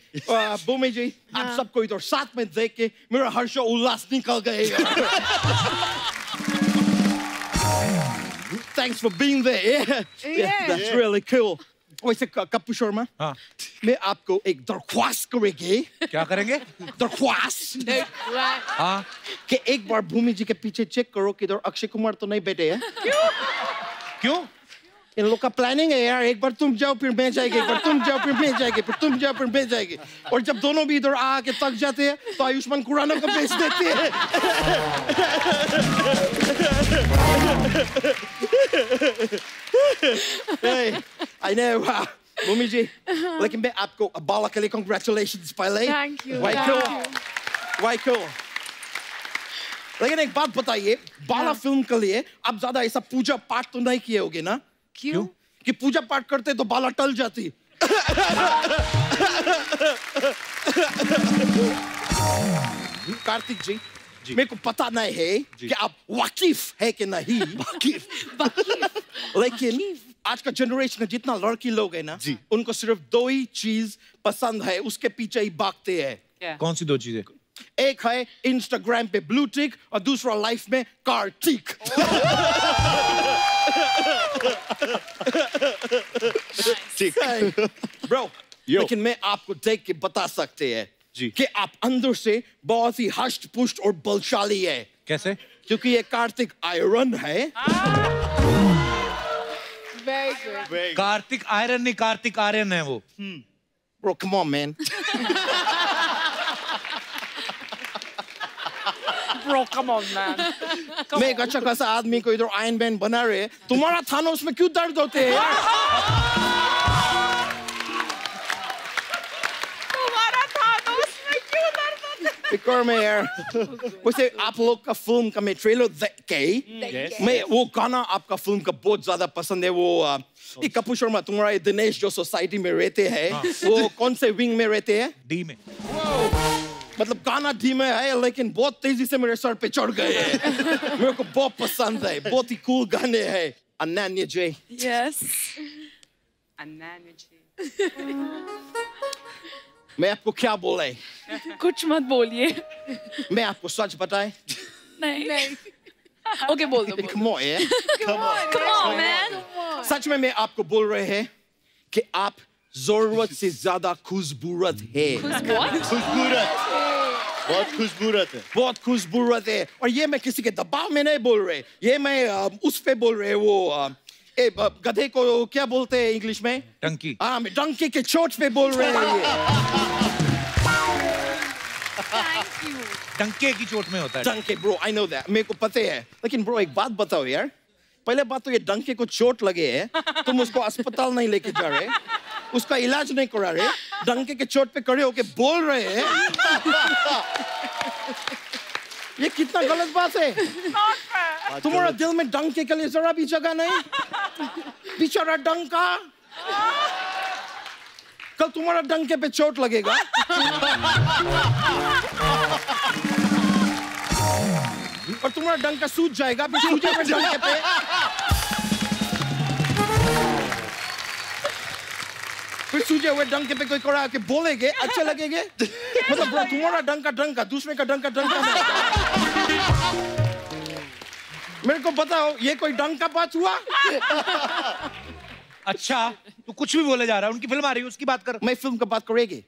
भूमि जी, आप सबको इधर साथ में देख के मेरा हर्ष उल्लास निकल गए। Thanks for being there. Yeah, that's really cool. वैसे कप्पू शर्मा, मैं आपको एक दरख्वास्त करेंगे। क्या करेंगे? दरख्वास्त। हाँ। कि एक बार भूमि जी के पीछे चेक करो कि इधर अक्षय कुमार तो नहीं बैठे हैं। क्यों? इन लोग का प्लानिंग है यार, एक बार तुम जाओ फिर मैं जाएगी, एक बार तुम जाओ फिर मैं जाएगी, फिर तुम जाओ फिर मैं जाएगी, और जब दोनों भी इधर आके थक जाते हैं तो आयुष्मान खुराना को भेज देते हैं। Hey, I know, भूमि जी, लेकिन मैं आपको बाला के लिए congratulations पहले। Thank you. Why cool? लेकिन एक बात बताइए, बाला फिल्म के लिए आप ज्यादा ऐसा पूजा पाठ तो नहीं किए होगे ना? क्यों? कि पूजा पाठ करते तो बाला टल जाती। कार्तिक जी, मेरे को पता नहीं है कि आप वाकिफ है कि नहीं। लेकिन आज का जनरेशन जितना लड़की लोग है ना, उनको सिर्फ दो ही चीज पसंद है, उसके पीछे ही भागते हैं। कौन सी दो चीजें? एक है इंस्टाग्राम पे ब्लू टिक और दूसरा लाइफ में कार्तिक। Bro, लेकिन मैं आपको देख के बता सकते हैं कि आप अंदर से बहुत ही हष्ट पुष्ट और बलशाली है। कैसे? क्योंकि ये कार्तिक आयरन है। कार्तिक आयरन नहीं, कार्तिक आर्यन है वो। Bro, come on, man. Bro, come on, man. मैं एक अच्छा खासा आदमी को इधर आयरन मैन बना रहे, तुम्हारा थानोस में क्यों दर्द होते हैं यार? तुम्हारा थानोस में क्यों दर्द होते हैं? फिकर में यार। वैसे आप लोग का फिल्म का मैं ट्रेलर देख के, मैं वो गाना आपका फिल्म का बहुत ज्यादा पसंद है। वो ये कपूर शर्मा, तुम्हारा ये दिनेश जो सोसाइटी में रहते हैं, वो कौन से विंग में रहते हैं? डी में। मतलब गाना डी में है, लेकिन बहुत तेजी से मेरे सर पे चढ़ गए हैं। मेरे को बहुत पसंद है, बहुत ही कूल गाने हैं। अनन्या जी। Yes. अनन्या जी। मैं आपको क्या बोले? कुछ मत बोलिए। मैं आपको सच बताए? नहीं। ओके बोल दो। Come on, yeah. Come on, man. सच में मैं आपको बोल रहे हैं कि आप जरूरत से ज्यादा खुशबूरत है। खुशबूरत, बहुत खुशबूरत है, बहुत खुशबूरत है। और ये मैं किसी के दबाव में नहीं बोल रहे, ये मैं उस पे बोल रहे, वो गधे को क्या बोलते हैं इंग्लिश में? डंकी। हाँ, मैं डंकी के चोट पे बोल रहे हैं ये। डंके की चोट में होता है। डंके, ब्रो, आई नो दैट, मेरे को पता है। लेकिन ब्रो एक बात बताओ यार, पहले बात तो ये डंके को चोट लगे है, तुम उसको अस्पताल नहीं लेके जा रहे, उसका इलाज नहीं करा रहे, डंके के चोट पे खड़े होके बोल रहे हैं। ये कितना गलत बात है। तुम्हारा दिल में डंके के लिए जरा भी जगह नहीं? बेचारा डंका, कल तुम्हारा डंके पे चोट लगेगा। और तुम्हारा डंका सूज जाएगा, फिर सूजे हुए डंके पे कोई करा के बोलेगे, अच्छे लगेंगे? मतलब ब्रो, तुम्हारा डंका दूसरे का डंका नहीं। मेरे को बताओ, ये कोई डंका बात हुआ? अच्छा, तू कुछ भी बोले जा रहा है। उनकी फिल्म आ रही है, उसकी बात कर। मैं फिल्म का बात करेगी,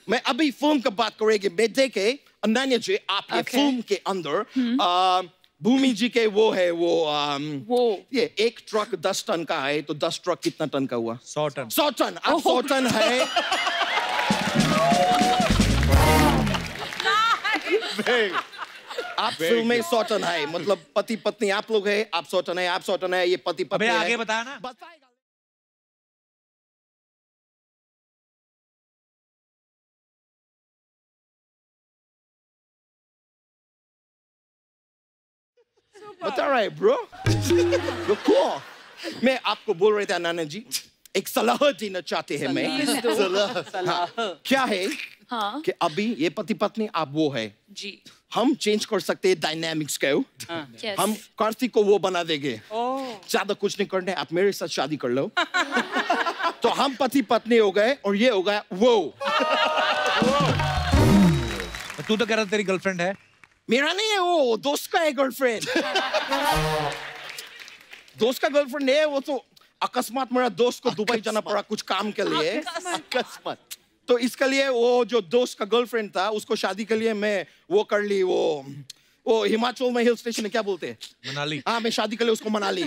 मैं अभी फिल्म का बात करेगी। मैं देखे अनन्या जी, आप ये फिल्म के अंदर भूमि जी के वो है, वो ये एक ट्रक 10 टन का है, तो 10 ट्रक कितना टन का हुआ? 100 टन। 100 टन, आप 100 टन है। आप फिल्म में 100 टन है, मतलब पति पत्नी आप लोग है, आप 100 टन है, आप 100 टन है, ये पति पत्नी है। आगे बता ना। बता रहा है ब्रो। मैं आपको बोल रहे थे अनन्या जी, एक सलाह देना चाहते हैं मैं। सलाह। क्या है हाँ। कि अभी ये पति पत्नी आप वो है जी, हम चेंज कर सकते हैं डायनामिक्स को। Yes. हम कार्तिक को वो बना देंगे। ज्यादा कुछ नहीं करना है, आप मेरे साथ शादी कर लो। तो हम पति पत्नी हो गए और ये हो गया वो। तू तो कह रहा तेरी गर्लफ्रेंड है। मेरा नहीं है वो, दोस्त का है गर्लफ्रेंड। दोस्त का गर्लफ्रेंड है वो, तो अकस्मात मेरा दोस्त को दुबई जाना पड़ा कुछ काम के लिए। अकस्मात, तो इसके लिए वो जो दोस्त का गर्लफ्रेंड था, उसको शादी के लिए मैं वो कर ली, वो हिमाचल में हिल स्टेशन है, क्या बोलते हैं? मनाली। हाँ, मैं शादी के लिए उसको मना ली।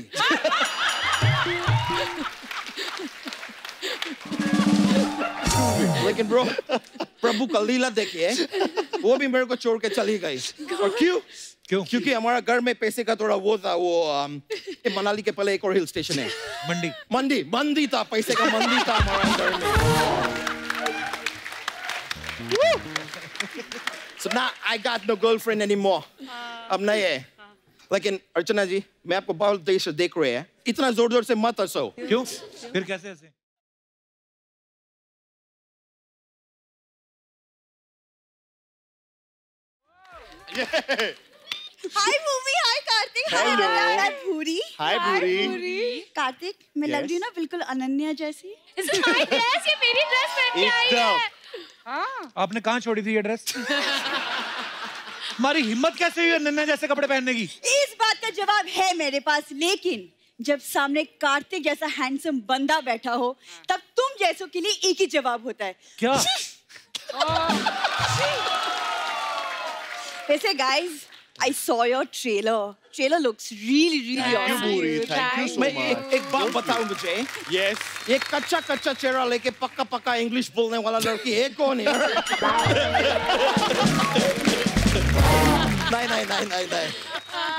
लेकिन ब्रो, प्रभु का लीला देखिए, वो भी मेरे को छोड़ के चली गई। और क्यों? क्योंकि हमारा घर में पैसे का थोड़ा वो था, वो मनाली के पहले एक और हिल स्टेशन है, मंडी था, पैसे का मंडी था हमारा घर में। So now I got no girlfriend anymore. अब नहीं है। लेकिन अर्चना जी, मैं आपको बहुत देर से देख रहे हैं, इतना जोर जोर से मत हंसो। क्यों? फिर कैसे हंसे? हाय भूमि, हाय कार्तिक, हाय भूरी। हाय भूरी। कार्तिक, मैं लग रही हूँ ना बिल्कुल अनन्या जैसी। ये मेरी ड्रेस पहन के आई है। आपने कहाँ छोड़ी थी ये ड्रेस? हमारी हिम्मत कैसे हुई अनन्या जैसे कपड़े पहनने की? इस बात का जवाब है मेरे पास, लेकिन जब सामने कार्तिक जैसा हैंडसम बंदा बैठा हो तब तुम जैसों के लिए एक ही जवाब होता है, क्या? वैसे guys, I saw your trailer. Trailer looks really awesome. Thank you so much. एक बात बताओ मुझे. Yes. ये कच्चा चेहरा लेके पक्का इंग्लिश बोलने वाला लड़की है कौन है? नहीं.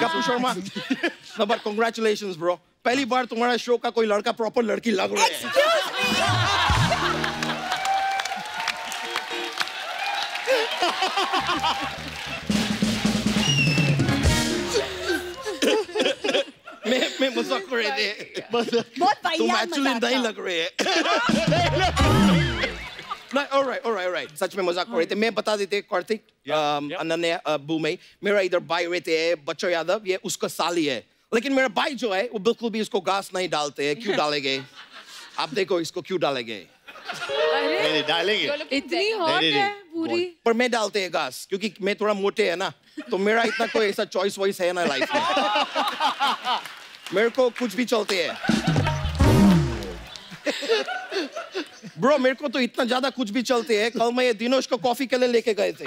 Kapoor Sharma. No, but congratulations, bro. पहली बार तुम्हारा शो का कोई लड़का प्रॉपर लड़की लग रहा है. Excuse मैं मजाक कर रहे थे. बहुत तुम एक्चुअली नहीं लग रहे हैं. All right. सच में मजाक कर रहे थे. मैं बता देते कार्तिक, अनन्या, बुमई, मेरा इधर भाई रहते हैं बच्चों यादव, ये उसका साली है. लेकिन मेरा भाई जो है वो बिल्कुल भी इसको घास नहीं डालते हैं. क्यों डालेंगे? आप देखो इसको क्यों डालेंगे. नहीं डालेंगे. इतनी हॉट है पूरी. पर मैं डालते हैं घास क्योंकि मैं थोड़ा मोटे है ना, तो मेरा इतना कोई ऐसा चॉइस वॉइस है ना लाइफ में. मेरे को कुछ भी चलते हैं. ब्रो मेरे को तो इतना ज्यादा कुछ भी चलते हैं. कल मैं ये दिनोश को कॉफी के लिए लेके गए थे.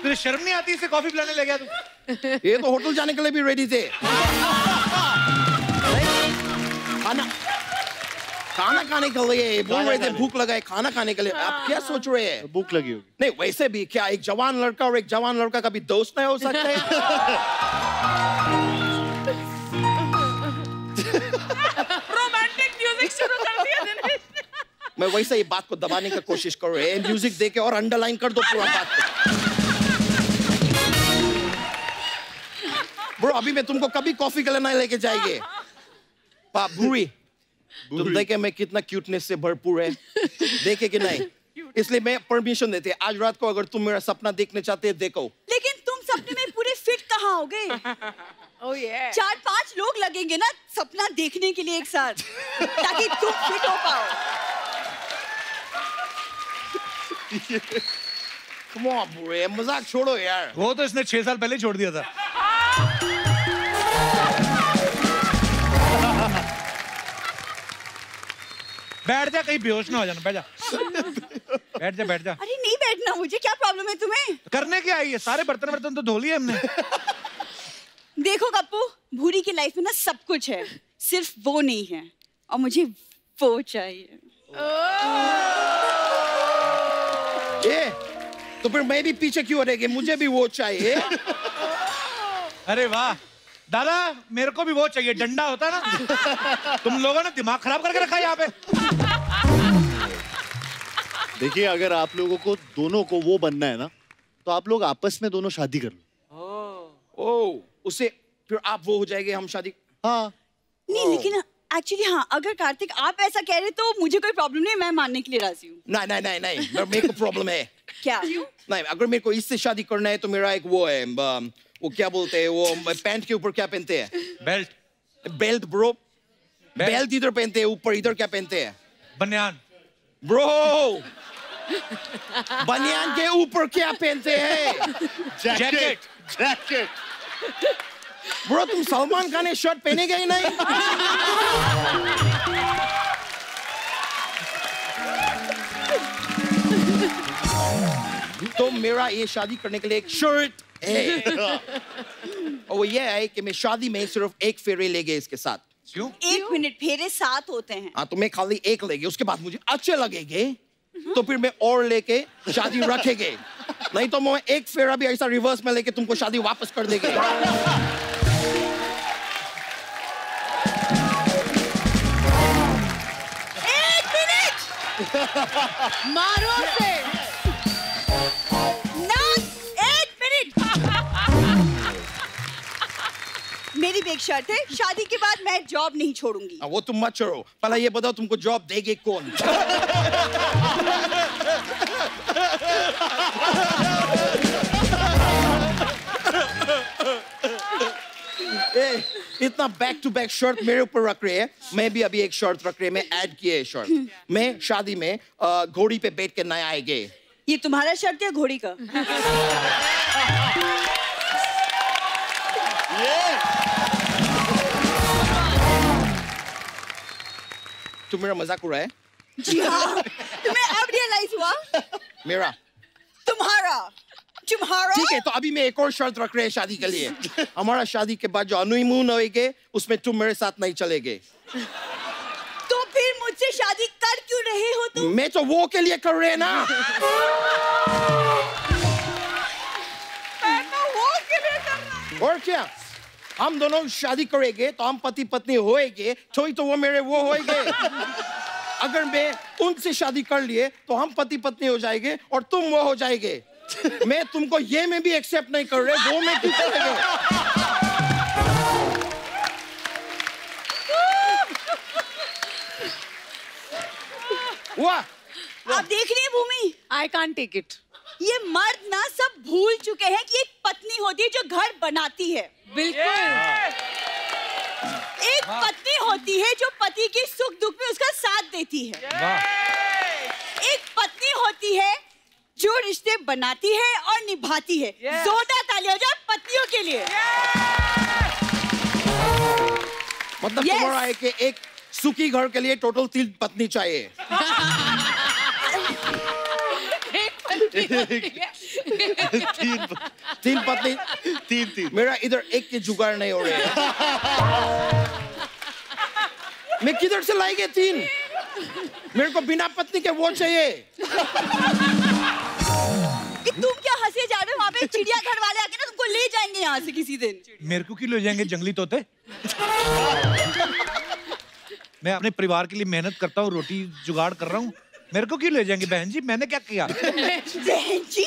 तुझे शर्म नहीं आती इसे कॉफी पिलाने ले गया तू? ये तो होटल जाने के लिए भी रेडी थे. खाना खाने के लिए बोल रहे थे, भूख लगा है खाना खाने के लिए. आप क्या सोच रहे हैं? भूख लगी होगी. नहीं वैसे भी क्या एक जवान लड़का और एक जवान लड़का कभी दोस्त नहीं हो सकते? रोमांटिक म्यूजिक शुरू कर दिया दिनेश. मैं वैसे ही बात को दबाने की कोशिश कर रहे हैं. म्यूजिक दे के और अंडरलाइन कर दो पूरा बात को. ब्रो अभी मैं तुमको कभी कॉफी के लिए नहीं लेके जाएंगे. बुरी तुम देखे मैं कितना क्यूटनेस से भरपूर है. देखे कि नहीं? इसलिए मैं परमिशन देते. आज रात को अगर तुम मेरा सपना देखने चाहते हैं देखो. लेकिन तुम सपने में पूरे फिट कहाँ होगे? Oh yeah. 4-5 लोग लगेंगे ना सपना देखने के लिए एक साथ, ताकि तुम फिट हो पाओ. Come on, बुरे मजाक छोड़ो यार. वो तो इसने 6 साल पहले छोड़ दिया था. बैठ जा कहीं बेहोश ना हो जाना. बैठ जा. अरे नहीं बैठना. मुझे क्या प्रॉब्लम है तुम्हें? करने क्या आई है? सारे बर्तन तो धो लिए हमने. देखो कप्पू, भूरी की लाइफ में ना सब कुछ है, सिर्फ वो नहीं है और मुझे वो चाहिए. ये तो फिर मैं भी पीछे क्यों रहेगी? मुझे भी वो चाहिए. अरे वाह दादा, मेरे को भी वो चाहिए. डंडा होता है ना. तुम लोगों ने दिमाग खराब करके रखा है यहाँ पे. देखिए अगर आप लोगों को दोनों को वो बनना है ना, तो आप लोग आपस में दोनों शादी कर लो. उससे फिर आप वो हो जाएंगे, हम शादी. हाँ नहीं लेकिन एक्चुअली हाँ, अगर कार्तिक आप ऐसा कह रहे तो मुझे कोई प्रॉब्लम नहीं. मैं मानने के लिए राजी हूँ. नहीं मेरे को प्रॉब्लम है. क्या? नहीं अगर मेरे को इससे शादी करना है तो मेरा एक वो है, वो क्या बोलते हैं, वो पैंट के ऊपर क्या पहनते हैं? Belt bro. बेल्ट इधर पहनते हैं, ऊपर इधर क्या पहनते हैं? बनियान. ब्रो बनियान के ऊपर क्या पहनते हैं? जैकेट. ब्रो तुम सलमान खान ने शर्ट पहनेगा ही नहीं. तो मेरा ये शादी करने के लिए एक शर्ट है. और वो ये है कि मैं शादी में सिर्फ एक फेरे लेंगे इसके साथ. क्यों? 1 मिनट, फेरे 7 होते हैं. हाँ तो मैं खाली एक लेंगे, उसके बाद मुझे अच्छे लगेंगे तो फिर मैं और लेके शादी रखेंगे. नहीं तो मैं एक फेरा भी ऐसा रिवर्स में लेके तुमको शादी वापस कर देंगे. मारो से. ना 1 मिनट. मेरी भी एक शर्त है, शादी के बाद मैं जॉब नहीं छोड़ूंगी. वो तुम मत छोड़ो. पहले ये बताओ तुमको जॉब देंगे कौन? इतना बैक टू बैक शर्ट मेरे ऊपर रख रहे हैं. मैं भी अभी एक शर्ट रख रहे हैं. मैं ऐड किए है शर्ट. मैं शादी में घोड़ी पे बैठ के नया आएंगे. ये तुम्हारा शर्ट है घोड़ी का? तू मेरा मजाक उड़ा है? जी हाँ, तुम्हें अब रियलाइज हुआ? मेरा तुम्हारा ठीक है, तो अभी मैं एक और शर्त रख रहे हैं शादी के लिए। हमारा शादी के बाद जो हनीमून होएगे उसमें तुम मेरे साथ नहीं चलेगे। तो फिर मुझसे शादी कर क्यों रहे हो तुम? मैं तो वो के लिए कर रहे ना। मैं तो वो के लिए कर रहा। और क्या, हम दोनों शादी करेंगे तो हम पति पत्नी होएंगे, तो वो मेरे वो होएंगे। अगर मैं उनसे शादी कर लिए तो हम पति पत्नी हो जाएंगे और तुम वो हो जाएंगे। मैं तुमको ये में भी एक्सेप्ट नहीं कर रहे, वो में क्यों करेंगे? वाह, आप देख रही है भूमि? I can't take it. ये मर्द ना सब भूल चुके हैं कि एक पत्नी होती है जो घर बनाती है। बिल्कुल। एक पत्नी होती है जो पति के सुख दुख में उसका साथ देती है। एक पत्नी होती है जो रिश्ते बनाती है और निभाती है। जोरदार तालियां हो जाए पत्नियों के लिए। मतलब तुम्हारा है कि एक सुखी घर के लिए टोटल 3 पत्नी चाहिए। तीन पत्नी, तीन। मेरा इधर एक के जुगाड़ नहीं हो रहे हैं। मैं किधर से लाएंगे 3? मेरे को बिना पत्नी के वो चाहिए। कि तुम क्या हंसे जा रहे हो? वहाँ पे चिड़ियाघर वाले आके ना तुमको ले जाएंगे यहाँ से किसी दिन। मेरे को क्यों ले जाएंगे जंगली तोते? मैं अपने परिवार के लिए मेहनत करता हूँ, रोटी जुगाड़ कर रहा हूँ, मेरे को क्यों ले जाएंगे? बहन जी मैंने क्या किया? बहन जी